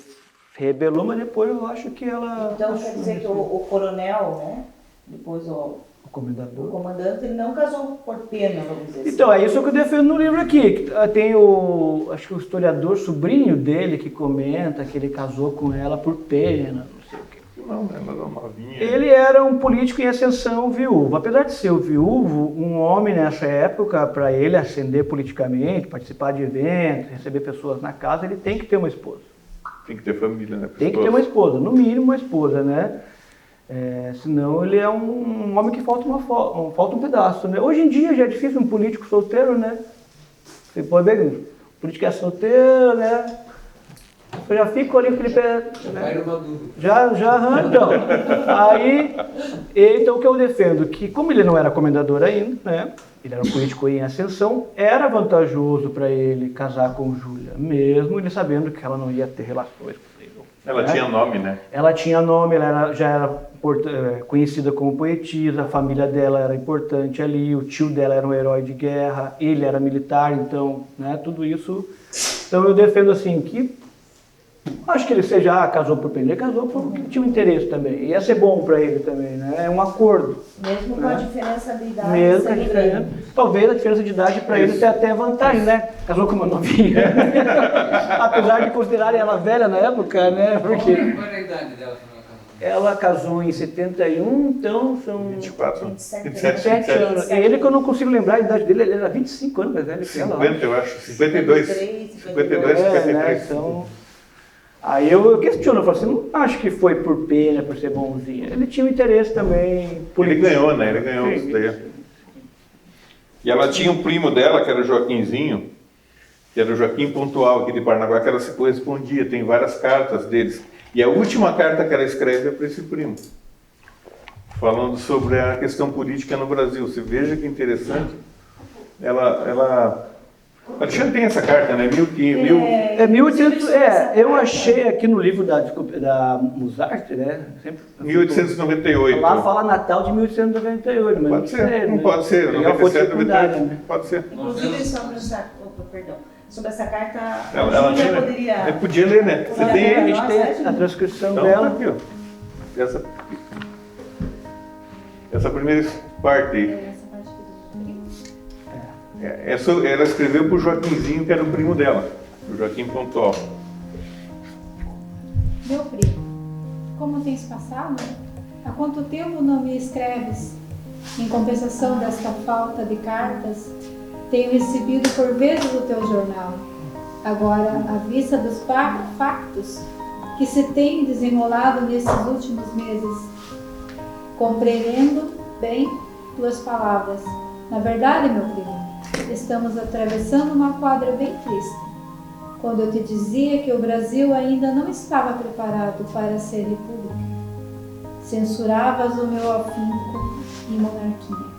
rebelou, mas depois eu acho que ela... Então quer dizer que o coronel, né? Depois o comendador. comandante, ele não casou por pena, vamos dizer assim. Então, é isso que eu defendo no livro aqui. Tem acho que o historiador, sobrinho dele, que comenta que ele casou com ela por pena, não sei o quê. não, né? Ela era novinha. Ele era um político em ascensão viúvo. Apesar de ser o viúvo, um homem nessa época, para ele ascender politicamente, participar de eventos, receber pessoas na casa, ele tem que ter uma esposa. Tem que ter família, né? Tem que ter uma esposa, no mínimo uma esposa, né? Senão ele é um homem que falta falta um pedaço, né? Hoje em dia já é difícil um político solteiro, né? Você pode ver, o político é solteiro, né? Eu já fico ali, Felipe, Vai numa dúvida. então. Aí, então o que eu defendo, que como ele não era comendador ainda, né? Ele era um político em ascensão, era vantajoso para ele casar com Júlia, mesmo ele sabendo que ela não ia ter relações com ele. Ela tinha nome, né? Ela tinha nome, já era conhecida como poetisa, a família dela era importante ali, o tio dela era um herói de guerra, ele era militar, então, né, tudo isso. Então eu defendo assim que, acho que ele casou por pena, ele casou porque tinha um interesse também, ia ser bom para ele também, né, é um acordo. Mesmo com a diferença de idade. Mesmo com a diferença, talvez a diferença de idade para ele tenha até vantagem, né? Casou com uma novinha. Apesar de considerarem ela velha na época, né? Porque Qual era a idade dela quando ela casou em 71, então são 24, 27 27 anos. E ele, que eu não consigo lembrar a idade dele, ele era 25 anos mais velho que ela. 50, eu acho. 52. 52, 53. Né? Então, aí eu questiono, eu falo assim, não acho que foi por pena, por ser bonzinho. Ele tinha um interesse também político. Ele ganhou, né? Ele ganhou Sim. isso daí. E ela tinha um primo dela, que era o Joaquinzinho, que era o Joaquim Pontual aqui de Paranaguá, que ela se correspondia, tem várias cartas deles. E a última carta que ela escreve é para esse primo, falando sobre a questão política no Brasil. Você veja que interessante. Alexandre tem essa carta, né? 1800, eu achei aqui no livro da Musart, né? 1898. Lá fala Natal de 1898, mas Pode não ser, sei, não né? pode ser, Tem uma fonte 97, secundária, 98, né? pode ser. Inclusive, sobre essa carta, Ela a tinha, Júlia poderia... eu podia ler, né? Você Ela tem A aí? gente tem a transcrição Então, dela. aqui, ó. Essa primeira parte aí. Essa parte aqui do Ela escreveu para o Joaquinzinho, que era o primo dela, o Joaquim Pontual. Meu primo, como tens passado? Há quanto tempo não me escreves? Em compensação desta falta de cartas, tenho recebido por vezes o teu jornal. Agora, à vista dos factos que se têm desenrolado nesses últimos meses, compreendo bem tuas palavras. Na verdade, meu primo, estamos atravessando uma quadra bem triste. Quando eu te dizia que o Brasil ainda não estava preparado para ser república, censuravas o meu afinco em monarquia.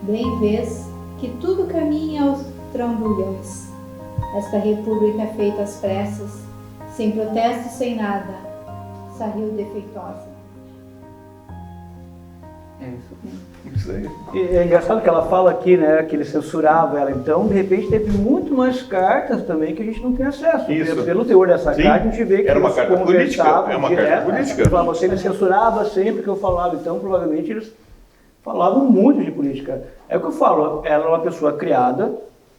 Bem vês que tudo caminha aos trambolhões. Esta república feita às pressas, sem protesto, sem nada, saiu defeituosa. É isso mesmo. Isso aí. E é engraçado que ela fala aqui, né, que ele censurava ela, então de repente teve muito mais cartas também que a gente não tem acesso. Isso. Pelo teor dessa Sim. carta a gente vê que Era uma eles carta política, conversavam é uma direto, carta política. Né? Você ele censurava sempre que eu falava, então provavelmente eles falavam muito de política. É o que eu falo, ela é uma pessoa criada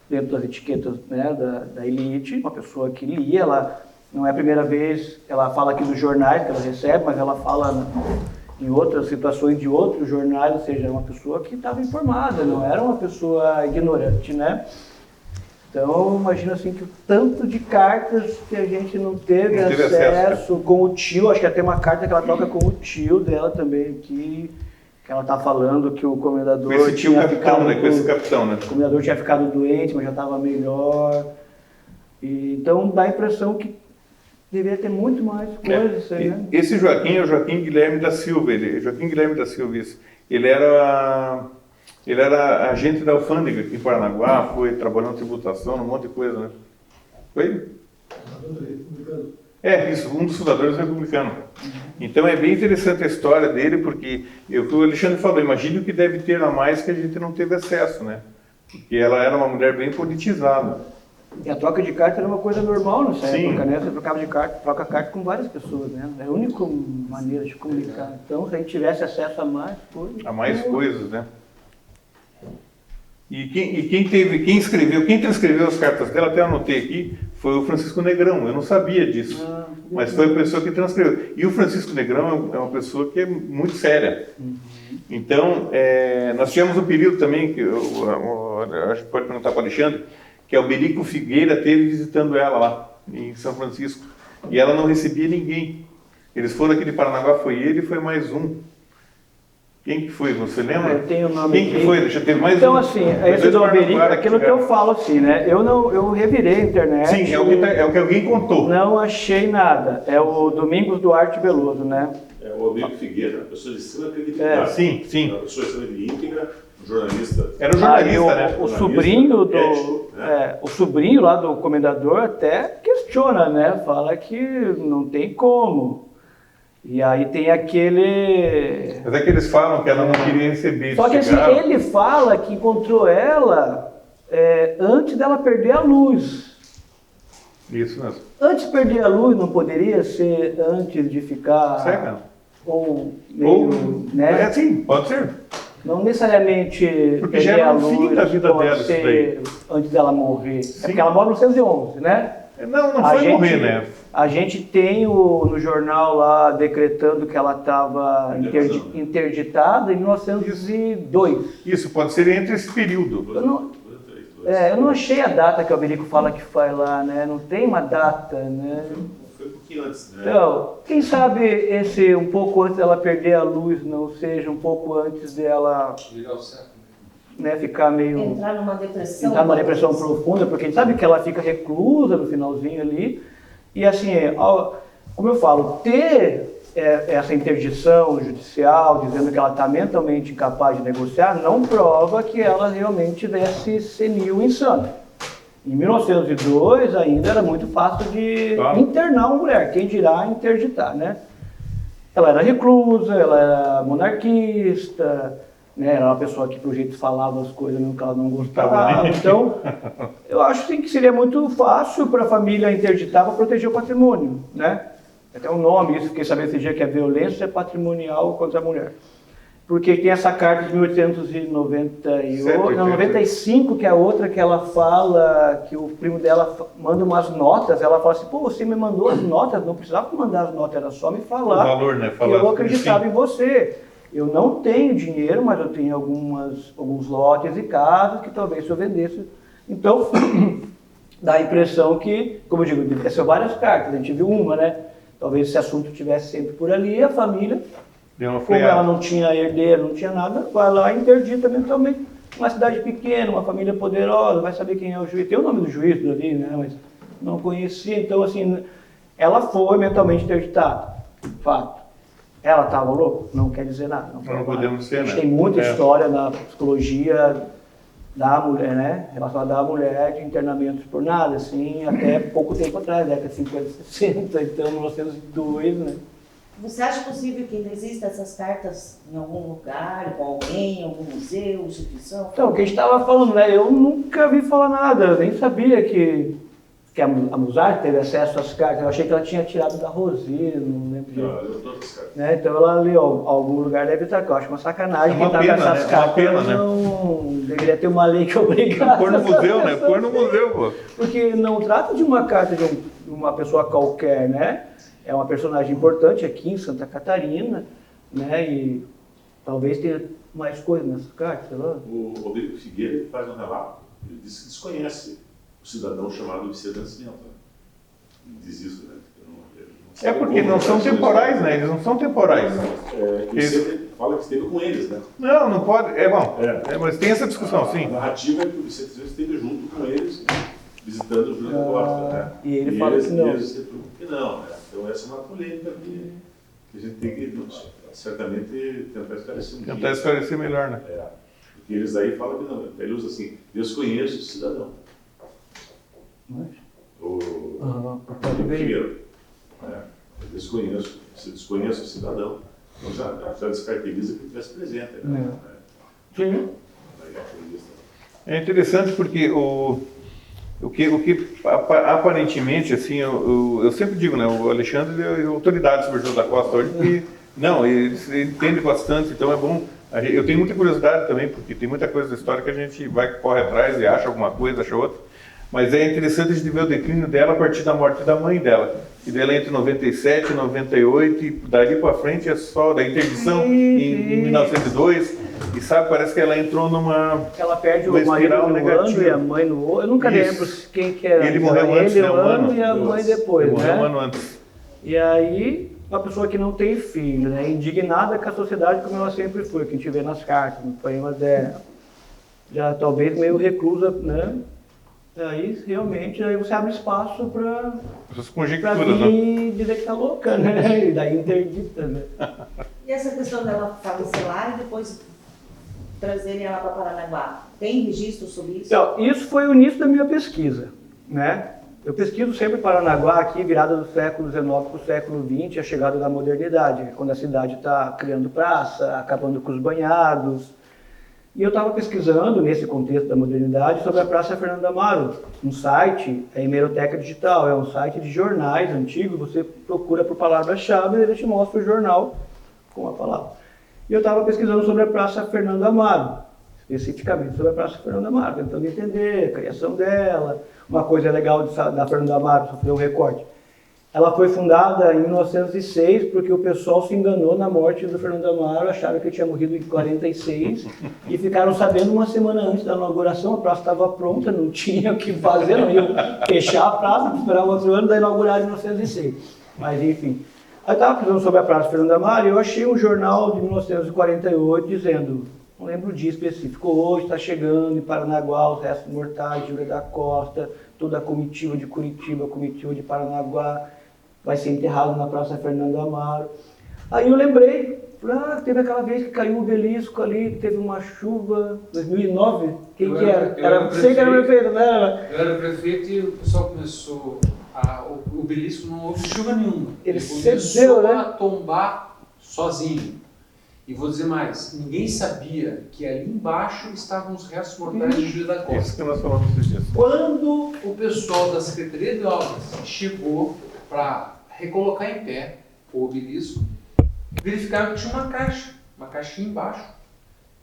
dentro das etiquetas, né, da elite, uma pessoa que lia, ela não é a primeira vez, ela fala aqui dos jornais que ela recebe, mas ela fala em outras situações de outros jornais, ou seja, uma pessoa que estava informada, não era uma pessoa ignorante, né? Então, imagina assim que o tanto de cartas que a gente não teve acesso com o tio, acho que até uma carta que ela troca com o tio dela também aqui, que ela está falando que o comendador Com esse tio tinha capitão, ficado né? Com esse capitão, né? o comendador tinha ficado doente, mas já estava melhor. E, então dá a impressão que deveria ter muito mais coisas, né? Esse Joaquim é o Joaquim Guilherme da Silva. Joaquim Guilherme da Silva, isso. Ele era agente da alfândega aqui em Paranaguá, foi trabalhando em tributação, um monte de coisa, né? Foi? Isso, um dos fundadores republicanos. Então é bem interessante a história dele, porque o que o Alexandre falou, imagine o que deve ter a mais que a gente não teve acesso, né? Porque ela era uma mulher bem politizada. E a troca de carta era uma coisa normal nessa Sim. época, né? Você trocava de carta, troca carta com várias pessoas, né? É a única maneira de comunicar. Então, se a gente tivesse acesso a mais coisas... A mais coisas, né? E quem transcreveu as cartas dela, até anotei aqui, foi o Francisco Negrão. Eu não sabia disso. Mas foi a pessoa que transcreveu. E o Francisco Negrão é uma pessoa que é muito séria. Então, nós tivemos um período também, que a gente pode perguntar para o Alexandre, que é o Berico Figueira teve visitando ela lá, em São Francisco. E ela não recebia ninguém. Eles foram aqui de Paranaguá, foi ele e foi mais um. Quem que foi? Você lembra? Eu tenho o nome Quem que foi? Deixa eu ter mais então, um. assim, esse do Alberico, aquilo que eu tiveram. falo assim, né? Eu revirei a internet. Sim, é o que alguém contou. Não achei nada. É o Domingos Duarte Veloso, né? É o Alberico Figueira, uma pessoa de extrema credibilidade. Sim. Uma pessoa extremamente íntegra, um jornalista. Era um jornalista, o né? sobrinho do ético, né? o sobrinho lá do comendador até questiona, né? Fala que não tem como. E aí tem aquele... Mas é que eles falam que ela não queria receber. Só que assim, chegaram. ele fala que encontrou ela antes dela perder a luz. Isso mesmo. Antes de perder a luz, não poderia ser antes de ficar... Cega. Ou meio, né? Sim, pode ser. Não necessariamente Porque já perder era a um fim luz, da vida pode dela isso ser daí. antes dela morrer. É porque ela morre no 911, né? Não foi morrer, né? A gente tem no jornal lá decretando que ela estava interditada em 1902. Isso, pode ser entre esse período. Eu não achei a data que o Alberico fala que foi lá, né? Não tem uma data, né? Foi um pouquinho antes, né? Então, quem sabe esse um pouco antes dela perder a luz não seja um pouco antes dela, Virar o século. né, ficar meio... Entrar numa depressão. Entrar numa depressão profunda, porque a gente sabe que ela fica reclusa no finalzinho ali. E assim, como eu falo, ter essa interdição judicial dizendo que ela está mentalmente incapaz de negociar não prova que ela realmente tivesse senil insana. Em 1902 ainda era muito fácil de internar uma mulher, quem dirá interditar, né? Ela era reclusa, ela era monarquista, né? Era uma pessoa que, por jeito, falava as coisas mesmo que ela não gostava. Então, eu acho sim, que seria muito fácil para a família interditar para proteger o patrimônio, né? Até um nome, isso, fiquei sabendo esse dia, que é violência patrimonial contra a mulher. Porque tem essa carta de 95, que é a outra que ela fala, que o primo dela manda umas notas, ela fala assim, pô, você me mandou as notas, não precisava mandar as notas, era só me falar. O valor, né? Que eu acreditava em você. Eu não tenho dinheiro, mas eu tenho alguns lotes e casas que talvez se eu vendesse. Então, dá a impressão que, como eu digo, são várias cartas, a gente viu uma, né? Talvez esse assunto estivesse sempre por ali, a família, como ela não tinha herdeiro, não tinha nada, vai lá e interdita mentalmente. Uma cidade pequena, uma família poderosa, vai saber quem é o juiz. Tem o nome do juiz ali, né? Mas não conhecia. Então, assim, ela foi mentalmente interditada. Fato. Ela estava louca? Não quer dizer nada. Não podemos ser, A gente né? tem muita história na psicologia da mulher, né? Relacionada à mulher, de internamentos por nada, assim, até pouco tempo atrás, década de 50, 60, então 1902, né? Você acha possível que ainda existam essas cartas em algum lugar, com alguém, em algum museu, instituição? Então, o que a gente estava falando, né? Eu nunca vi falar nada, eu nem sabia que a Musart teve acesso às cartas. Eu achei que ela tinha tirado da Rosina, não lembro direito. Não, eu todas as cartas. Né? Então ela ali, ó, algum lugar deve estar, que eu acho uma sacanagem. É uma quem tá pena, com essas né? É uma cartas pena, né? não deveria ter uma lei que obrigasse. Pôr no museu, né? Pôr no museu, pô. Porque não trata de uma carta de uma pessoa qualquer, né? É uma personagem importante aqui em Santa Catarina, né? E talvez tenha mais coisa nessa carta, sei lá. O Alberico Figueira ele faz um relato, ele diz que desconhece o cidadão chamado Vicente Nascimento. Ele diz isso, né? Ele não sabe Porque como não são relações temporais, com né? Eles não são temporais. que Vicente fala que esteve com eles, né? Não pode. É bom. Mas tem essa discussão, A sim. narrativa é que o Vicente esteve junto com eles, visitando o Júlio Costa, né? E ele fala que não. Eles sempre que não, né? Então essa é uma polêmica que a gente tem que certamente tentar esclarecer um Tentar dia. esclarecer melhor, né? Porque eles aí falam que não. Ele usa assim, desconheço o cidadão. Pode ver. Figueiro. Eu desconheço. Se desconheço o cidadão, então já descaracteriza que estivesse presente. Né? Sim. É interessante porque o que aparentemente, assim, eu sempre digo, né? O Alexandre é autoridade sobre o Júlio da Costa hoje, porque, não, ele entende bastante, então é bom. Eu tenho muita curiosidade também, porque tem muita coisa da história que a gente corre atrás e acha alguma coisa, acha outra. Mas é interessante a gente ver o declínio dela a partir da morte da mãe dela. e daí ela entra em 97, 98, e dali para frente é só da interdição em 1902, e sabe, parece que ela entrou numa... Ela perde o uma marido espiral no ano negativa. e a mãe no outro. Eu nunca Isso. lembro quem que era. Ele morreu antes, ele né, o um ano ano. e a mãe depois, Ele morreu né? um ano antes. E aí, uma pessoa que não tem filho, né? Indignada com a sociedade como ela sempre foi, que a gente vê nas cartas, nos poemas dela. Já talvez meio reclusa, né? Aí, realmente, aí você abre espaço para Essas conjecturas, né? vir dizer que tá louca, né? E daí interdita, né? E essa questão dela falecer lá e depois trazerem ela para Paranaguá, tem registro sobre isso? Então, isso foi o início da minha pesquisa, né? Eu pesquiso sempre Paranaguá aqui, virada do século XIX para o século XX, a chegada da modernidade, quando a cidade está criando praça, acabando com os banhados. E eu estava pesquisando, nesse contexto da modernidade, sobre a Praça Fernando Amaro, um site, a Hemeroteca Digital, é um site de jornais antigos, você procura por palavra-chave e ele te mostra o jornal com a palavra. E eu estava pesquisando sobre a Praça Fernando Amaro, especificamente sobre a Praça Fernando Amaro, tentando entender a criação dela. Uma coisa legal da Fernando Amaro, só fazer um recorte. Ela foi fundada em 1906 porque o pessoal se enganou na morte do Fernando Amaro, acharam que ele tinha morrido em 46 e ficaram sabendo uma semana antes da inauguração, a praça estava pronta, não tinha o que fazer, não iam fechar a praça, esperar outro ano, daí inauguraram em 1906. Mas enfim. Aí eu estava pesquisando sobre a Praça Fernando Amaro e eu achei um jornal de 1948 dizendo, não lembro o dia específico, hoje está chegando em Paranaguá os restos mortais de Júlia da Costa, toda a comitiva de Curitiba, a comitiva de Paranaguá, vai ser enterrado na Praça Fernando Amaro. Aí eu lembrei, falei, teve aquela vez que caiu o obelisco ali, que teve uma chuva, 2009, quem que era? Era você que era o prefeito, né? Eu era prefeito e o pessoal começou, o obelisco não houve chuva nenhuma. Ele começou cedeu, né? a tombar sozinho. E vou dizer mais, ninguém sabia que ali embaixo estavam os restos mortais de Júlia da Costa. Isso que nós falamos esses dias. Quando o pessoal da Secretaria de Obras chegou para recolocar em pé o obelisco, verificaram que tinha uma caixinha embaixo,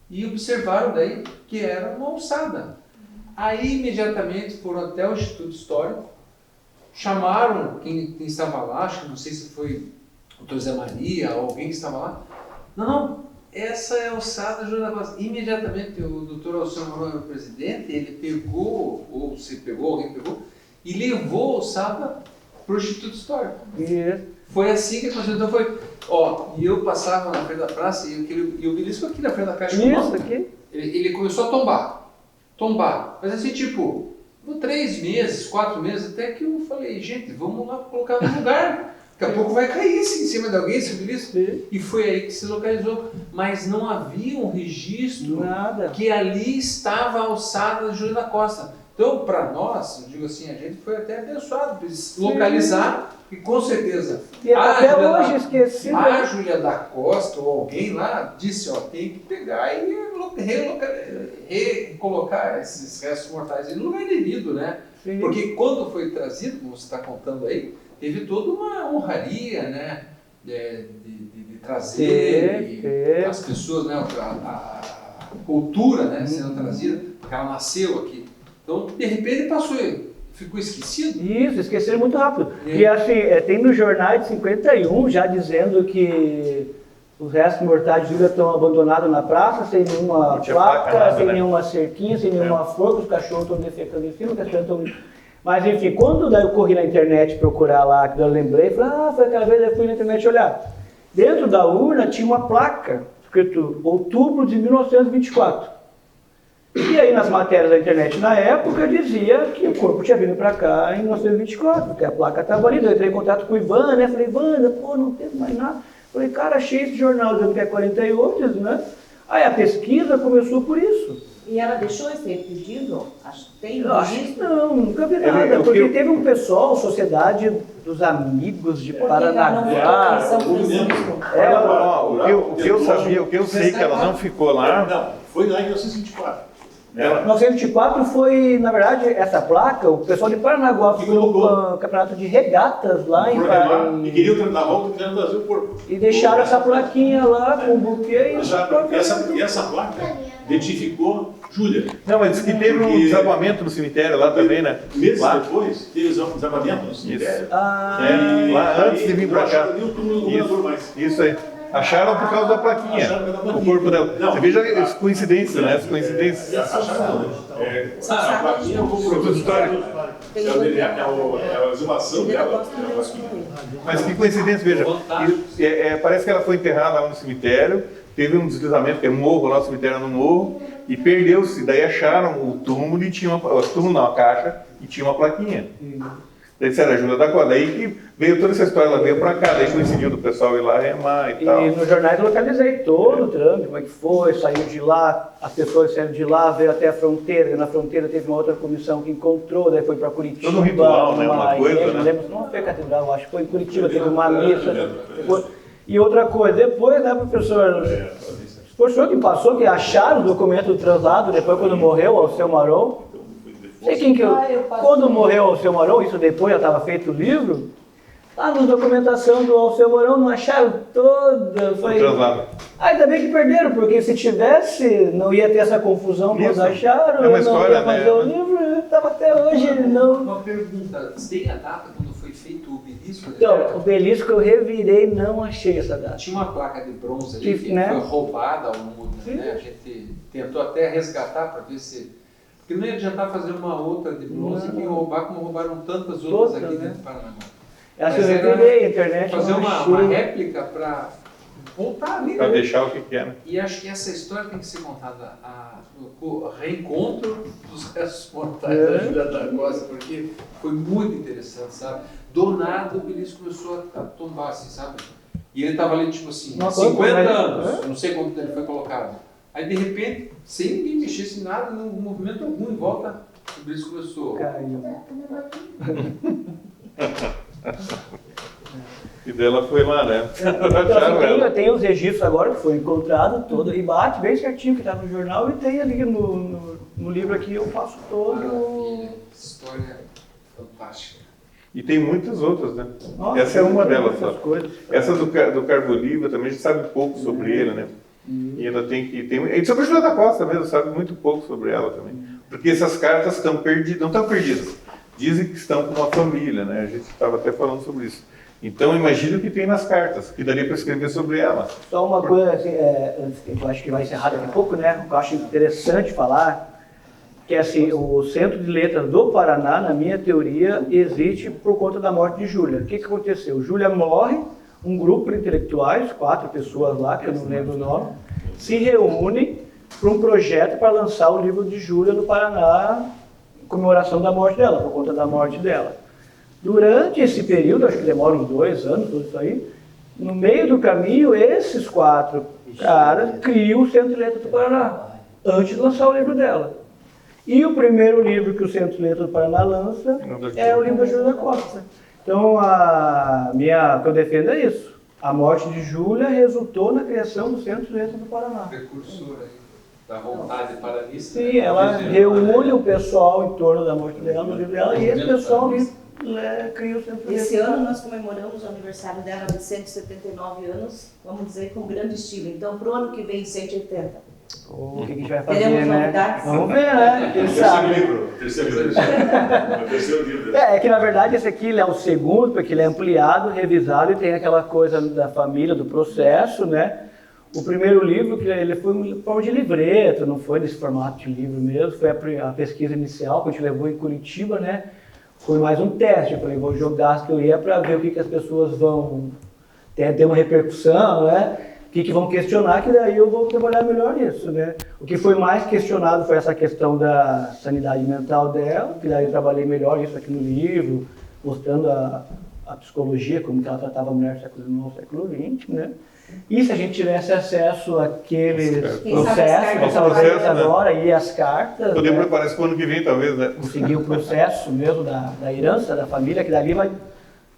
e observaram daí que era uma alçada. Aí imediatamente foram até o Instituto Histórico, chamaram quem estava lá, acho que não sei se foi o Dr. Zé Maria ou alguém que estava lá. Não, essa é a alçada da Júlia da Costa. Imediatamente o doutor Alceu Mourão era o presidente, ele pegou, ou se pegou, alguém pegou, e levou a alçada para o Instituto Histórico. Foi assim que aconteceu. Então foi, e eu passava na frente da praça e o obelisco aqui na frente da caixa Isso aqui. ele começou a tombar. Mas assim, tipo, por 3 meses, 4 meses, até que eu falei, gente, vamos lá colocar no lugar. Daqui a pouco vai cair assim, em cima de alguém esse obelisco. E foi aí que se localizou. Mas não havia um registro que ali estava a alçada da Júlia da Costa. Então, para nós, eu digo assim, a gente foi até abençoado por localizar e com certeza E até hoje esqueci. a Júlia da Costa ou alguém lá disse, tem que pegar e recolocar esses restos mortais no lugar devido, né? Sim. Porque quando foi trazido, como você está contando aí, teve toda uma honraria, né? De trazer as pessoas, né? A cultura, né? Sendo trazida, porque ela nasceu aqui. Então, de repente, ficou esquecido. Isso, esqueceram muito rápido. E assim, tem nos jornais de 51 já dizendo que os restos mortais de Júlia estão abandonados na praça, sem nenhuma placa, sem nenhuma cerquinha, sem nenhuma flor, que os cachorros estão defecando em cima, os cachorros estão... Mas enfim, quando daí eu corri na internet procurar lá, que eu lembrei, falei, foi aquela vez eu fui na internet olhar. Dentro da urna tinha uma placa, escrito outubro de 1924. E aí nas matérias da internet na época dizia que o corpo tinha vindo para cá em 1924, porque a placa estava ali. Eu entrei em contato com o Ivan, né? Falei, Ivan, não tem mais nada. Falei, cara, achei esse jornal dizendo que é 48, né? Aí a pesquisa começou por isso. E ela deixou esse pedido? Tem registro? Não, nunca vi nada, porque teve um pessoal, Sociedade dos Amigos de Paranaguá. O que eu sabia, o que eu sei que ela não ficou lá. Não, foi lá em 1924. 1924 foi, na verdade, essa placa, o pessoal de Paranaguá colocou um campeonato de regatas lá em E queriam dar a volta e queriam trazer o corpo. E deixaram essa plaquinha lá com o buquê e essa placa identificou Júlia, Não, mas diz que teve um Porque- desabamento no cemitério lá também, né? meses Lá. depois, teve desabamento no cemitério. É, lá antes de vir pra cá. Não o túmulo do governador mais. Isso aí. Acharam por causa da plaquinha. Acharam por causa da O plaquinha. corpo dela. Não. Você veja as coincidências, né? As coincidências. Acharam não. A plaquinha é o História. É a exumação dela. Mas que coincidência, veja. Parece que ela foi enterrada lá no cemitério, teve um deslizamento, que é um morro lá, o cemitério era no morro, e perdeu-se. Daí acharam o túmulo e tinha uma. O túmulo não, a caixa, e tinha uma plaquinha. Daí disseram, Júlia da Costa. Daí que veio toda essa história, ela veio pra cá, daí coincidiu do pessoal ir lá remar e tal. E nos jornais eu localizei todo o trâmite, como é que foi, saiu de lá, as pessoas saíram de lá, veio até a fronteira, e na fronteira teve uma outra comissão que encontrou, daí foi para Curitiba. Todo um ritual, né, uma coisa, igreja, né? Não lembro, não foi a catedral, eu acho que foi em Curitiba, teve uma missa. E outra coisa, depois, né, professor, foi o senhor que passou, que acharam o documento do translado, depois quando morreu, Alceu Maron. Sei quem que quando morreu o Alceu Maron, isso depois já estava feito o livro, lá na documentação do Alceu Maron não acharam toda. Foi... Translado. Ainda bem que perderam, porque se tivesse, não ia ter essa confusão que eles Isso. acharam, É uma não história, ia fazer né? o livro, estava até hoje, não. Uma pergunta, você tem a data quando foi feito o obelisco? Então, o belisco eu revirei, não achei essa data. Tinha uma placa de bronze ali Que, que né? foi roubada ao mundo, né? A gente tentou até resgatar para ver se... Porque não ia adiantar fazer uma outra de bronze Não. que ia roubar como roubaram tantas outras Todas, aqui né? dentro do Paraná. Essa Mas eu era revirei, a internet Fazer não uma achei. réplica para voltar ali, Pra né? deixar o que é, né? E acho que essa história tem que ser contada, o reencontro dos restos mortais da Júlia da Costa, porque foi muito interessante, sabe? Do nada o belisco começou a tombar, assim, sabe? E ele estava ali, tipo assim, Uma 50 coisa, né? anos, não sei quanto ele foi colocado. Aí, de repente, sem ninguém mexesse em nada, não movimento algum, em volta, o belisco começou. Caiu. E dela foi lá, né? Então, Acharam assim, ela. tem os registros agora que foi encontrado todo, e bate bem certinho que está no jornal, e tem ali no livro aqui, eu faço todo. Maravilha, história fantástica. E tem muitas outras, né? Nossa, Essa é uma tem delas, muitas só. coisas. Essa do Carboliva também a gente sabe pouco sobre ele, né? E ainda tem que... E sobre a Júlia da Costa mesmo, sabe muito pouco sobre ela também. Porque essas cartas estão perdidas, não estão perdidas. Dizem que estão com uma família, né? A gente estava até falando sobre isso. Então imagina o que tem nas cartas, que daria para escrever sobre ela. Só uma coisa, assim, eu acho que vai encerrar daqui a pouco, né? Eu acho interessante falar que assim, o Centro de Letras do Paraná, na minha teoria, existe por conta da morte de Júlia. O que aconteceu? Júlia morre, um grupo de intelectuais, 4 pessoas lá, que eu não lembro o nome, se reúnem para um projeto para lançar o livro de Júlia no Paraná, em comemoração da morte dela, por conta da morte dela. Durante esse período, acho que demora uns 2 anos, tudo isso aí, no meio do caminho, esses 4 caras criam o Centro de Letras do Paraná, antes de lançar o livro dela. E o primeiro livro que o Centro de Letras do Paraná lança é o livro da Júlia da Costa. Então, o que eu defendo é isso. A morte de Júlia resultou na criação do Centro de Letras do Paraná. Precursora aí, da vontade paranista. Sim, ela reúne o pessoal em torno da morte dela, no livro dela, e esse pessoal cria o Centro de Letras. Esse ano nós comemoramos o aniversário dela de 179 anos, vamos dizer, com grande estilo. Então, para o ano que vem, 180. O que a gente vai fazer, Teremos né? novidades? Vamos ver, né? Quem sabe? Terceiro livro. É que na verdade esse aqui ele é o segundo, porque ele é ampliado, revisado e tem aquela coisa da família, do processo, né? O primeiro livro, que ele foi em forma de livreto, não foi nesse formato de livro mesmo, foi a pesquisa inicial que a gente levou em Curitiba, né? Foi mais um teste, eu falei, vou jogar as teorias para ver o que as pessoas vão ter uma repercussão, né? O que vão questionar, que daí eu vou trabalhar melhor nisso, né? O que foi mais questionado foi essa questão da sanidade mental dela, que daí eu trabalhei melhor isso aqui no livro, mostrando a psicologia, como que ela tratava a mulher do século XIX, século XX, né? E se a gente tivesse acesso àqueles processos, talvez agora, e as cartas, Podemos né? preparar isso para o ano que vem, talvez, né? Conseguir o processo mesmo da herança da família, que dali vai...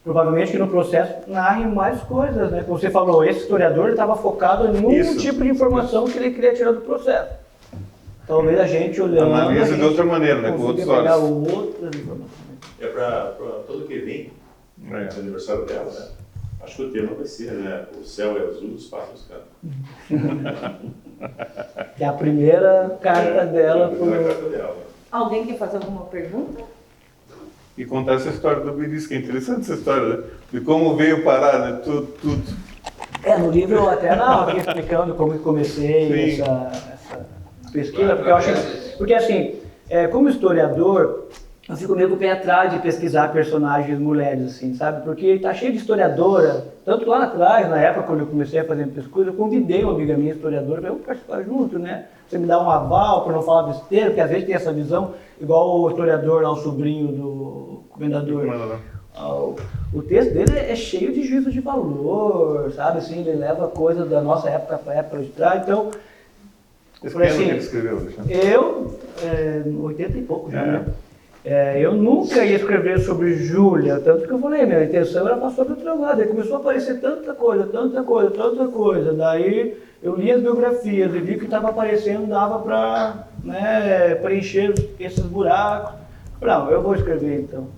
Provavelmente que no processo narre mais coisas, né? Como você falou, esse historiador estava focado em um tipo de informação que ele queria tirar do processo. Talvez a gente olhando... Analisa de outra maneira, né? Com outros pegar olhos. outras informações. É para todo que vem, É. no aniversário dela, né? Acho que o tema vai ser, né? O céu é azul, os pássaros cantam. Que é a primeira carta dela. É a primeira carta dela. Alguém quer fazer alguma pergunta? E contar essa história do obelisco, que é interessante essa história, né? De como veio parar, né? Tudo. No livro eu até aqui explicando como que comecei Sim. essa pesquisa, porque eu acho porque assim, como historiador, eu fico meio com o pé atrás de pesquisar personagens mulheres, assim, sabe? Porque tá cheio de historiadora, tanto lá atrás, na época quando eu comecei a fazer pesquisa, eu convidei uma amiga minha historiadora para eu participar junto, né? Você me dá um aval para não falar besteira, porque às vezes tem essa visão, igual o historiador lá, o sobrinho do comendador. O texto dele é cheio de juízo de valor, sabe? Assim, ele leva coisas da nossa época para a época de trás. Então, Esse falei ano que assim, ele escreveu, Alexandre? eu, 80 e pouco já, né? Eu nunca ia escrever sobre Júlia, tanto que eu falei, minha intenção era falar sobre o trabalho. Aí começou a aparecer tanta coisa. Daí eu li as biografias e vi que estava aparecendo, dava para, né, preencher esses buracos. Falei, não, eu vou escrever então.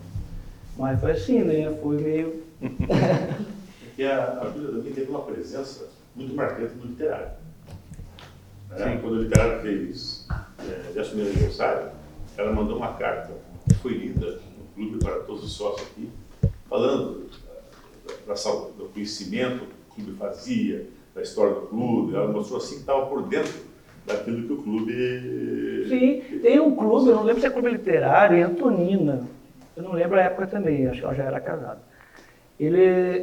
Mas foi assim, né? Foi meio... Porque a Júlia também teve uma presença muito marcante no literário. Quando o literário fez 10º aniversário, ela mandou uma carta que foi lida no clube para todos os sócios aqui, falando do conhecimento que o clube fazia, da história do clube. Ela mostrou assim que estava por dentro daquilo que o clube... Sim, tem um clube, eu não lembro se é clube literário, em Antonina. Eu não lembro a época também, acho que ela já era casada.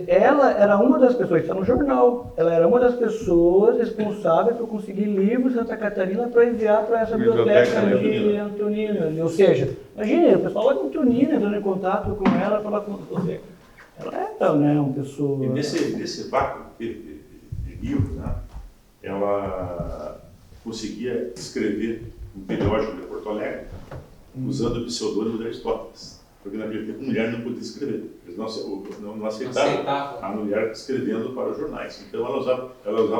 Ela era uma das pessoas, está no jornal, ela era uma das pessoas responsáveis por conseguir livros de Santa Catarina para enviar para essa biblioteca de Antonina. Ou seja, imagine, o pessoal lá de Antonina entrando em contato com ela para falar com você. Ela era, né, uma pessoa... E nesse vácuo de livro, né, ela conseguia escrever um periódico de Porto Alegre usando o pseudônimo de Aristóteles. Porque naquele tempo a mulher não podia escrever. Eles não aceitavam a mulher escrevendo para os jornais. Então ela usava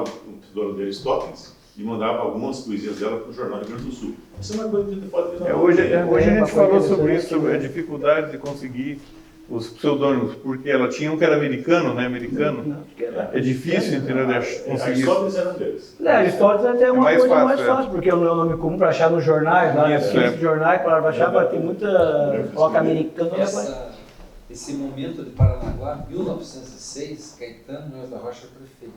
o pseudônimo de Aristóteles e mandava algumas poesias dela para o jornal do Rio Grande do Sul. Isso é uma coisa que você pode ver. Hoje a gente falou sobre isso, sobre a dificuldade de conseguir os pseudônimos, porque ela tinha um que era americano, né? É difícil, entendeu? Conseguir. Aristóteles era um deles. Aristóteles é até uma mais coisa fácil, mais fácil, porque é um nome comum para achar nos jornais, lá Isso, nos jornais, para achar, tem muita coloca americana. Esse momento de Paranaguá, 1906, Caetano Nunes da Rocha foi prefeito.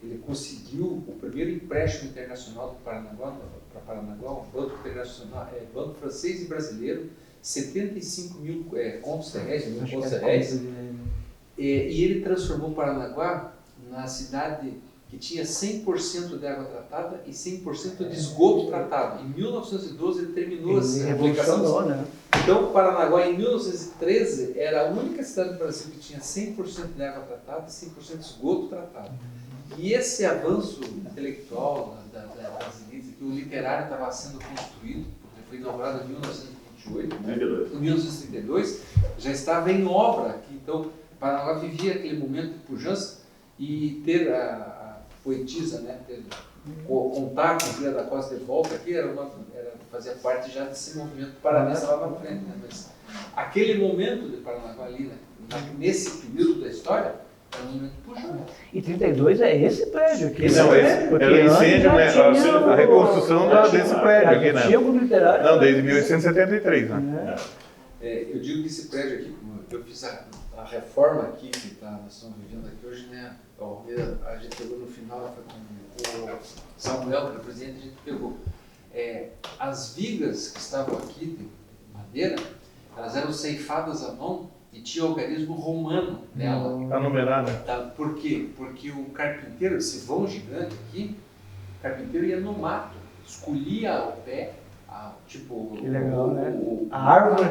Ele conseguiu o primeiro empréstimo internacional do Paranaguá, para Paranaguá, um banco internacional, banco francês e brasileiro, 75 mil contos reais, e ele transformou Paranaguá na cidade que tinha 100% de água tratada e 100% de esgoto tratado. Em 1912 ele terminou essa aplicação. Né? Então, Paranaguá, em 1913, era a única cidade do Brasil que tinha 100% de água tratada e 100% de esgoto tratado. E esse avanço intelectual das elites, que o literário estava sendo construído, foi inaugurado em 1928, em 1932, já estava em obra aqui. Então, Paranaguá vivia aquele momento de pujança e ter a poetisa, né, contar com o Júlia da Costa de volta aqui, fazia parte já desse movimento paranense lá na frente. Né? Mas aquele momento de Paranaguá ali, né, nesse período da história, era um momento pujante. E 32 é esse prédio aqui. Não, era incêndio, né? A reconstrução desse prédio aqui, né? Tinha um literário. Não, desde 1873, né? Eu digo que esse prédio aqui, como eu fiz a reforma aqui, que nós estamos vivendo aqui hoje, né? A gente pegou no final, foi com o Samuel, que era presidente, a gente pegou. As vigas que estavam aqui, de madeira, elas eram ceifadas à mão e tinha o algarismo romano nela. Para numerar, né? Por quê? Porque o carpinteiro, esse vão gigante aqui, o carpinteiro ia no mato, escolhia o pé, tipo... Que legal, né? A árvore.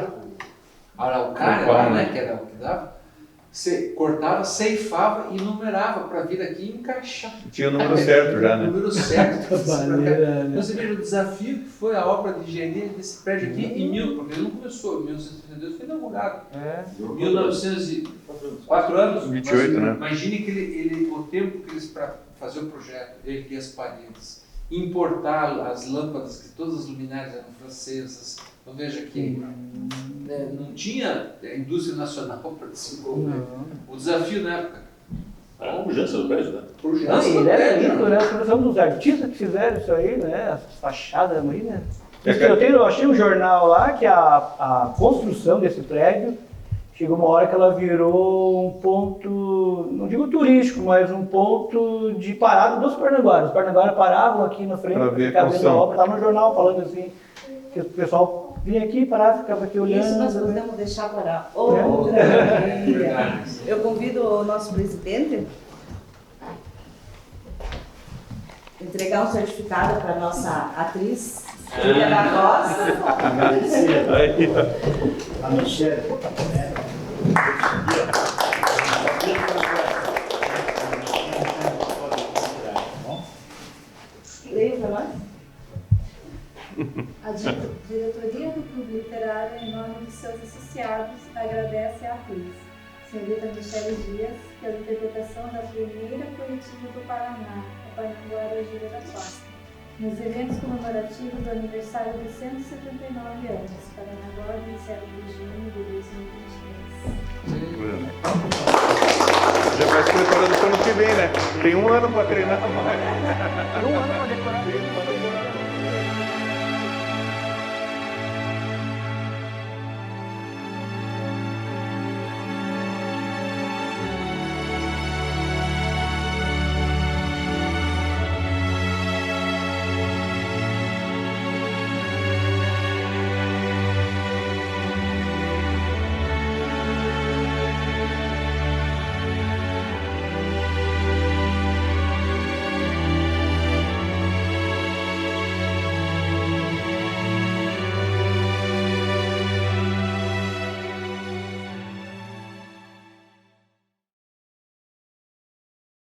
A araucária, né? Que era o que dava. Você cortava, ceifava e numerava para vir aqui e encaixar. Tinha o número certo já, né? O número certo. Então você veja o desafio que foi a obra de engenharia desse prédio aqui porque ele não começou, em 1932 foi inaugurado. 1904 anos. 28, né? Imagine que o tempo que eles, para fazer o projeto, erguer as paredes, importar as lâmpadas, que todas as luminárias eram francesas. Então veja que não tinha indústria nacional para desenvolver. O desafio na época, pujança do prédio, né? Pujança do Ele é prédio. lindo, né? São dos artistas que fizeram isso aí, né? As fachadas aí, né? É, Eu achei um jornal lá que a construção desse prédio chegou uma hora que ela virou um ponto, não digo turístico, mas um ponto de parada dos paranaguaras. Os paranaguaras paravam aqui na frente, Pra ver a ficavam vendo a construção. obra, estava no jornal falando assim, que o pessoal vinha aqui, parava, ficava aqui olhando. Isso nós né? podemos deixar para outra maravilha. Verdade. Eu convido o nosso presidente a entregar um certificado para a nossa atriz, Silvia da Costa. Aí, A Michelle, né? Leia para nós. A diretoria do Clube Literário, em nome de seus associados, agradece à atriz, senhorita Michele Dias, pela interpretação da primeira poesia do Paraná, a Paranaguara Júlia da Costa, nos eventos comemorativos do aniversário de 179 anos, Paranaguá, 27 de junho de 2023. já vai se preparando para o ano que vem, né? Tem um ano para treinar mais. Um ano pra decorar.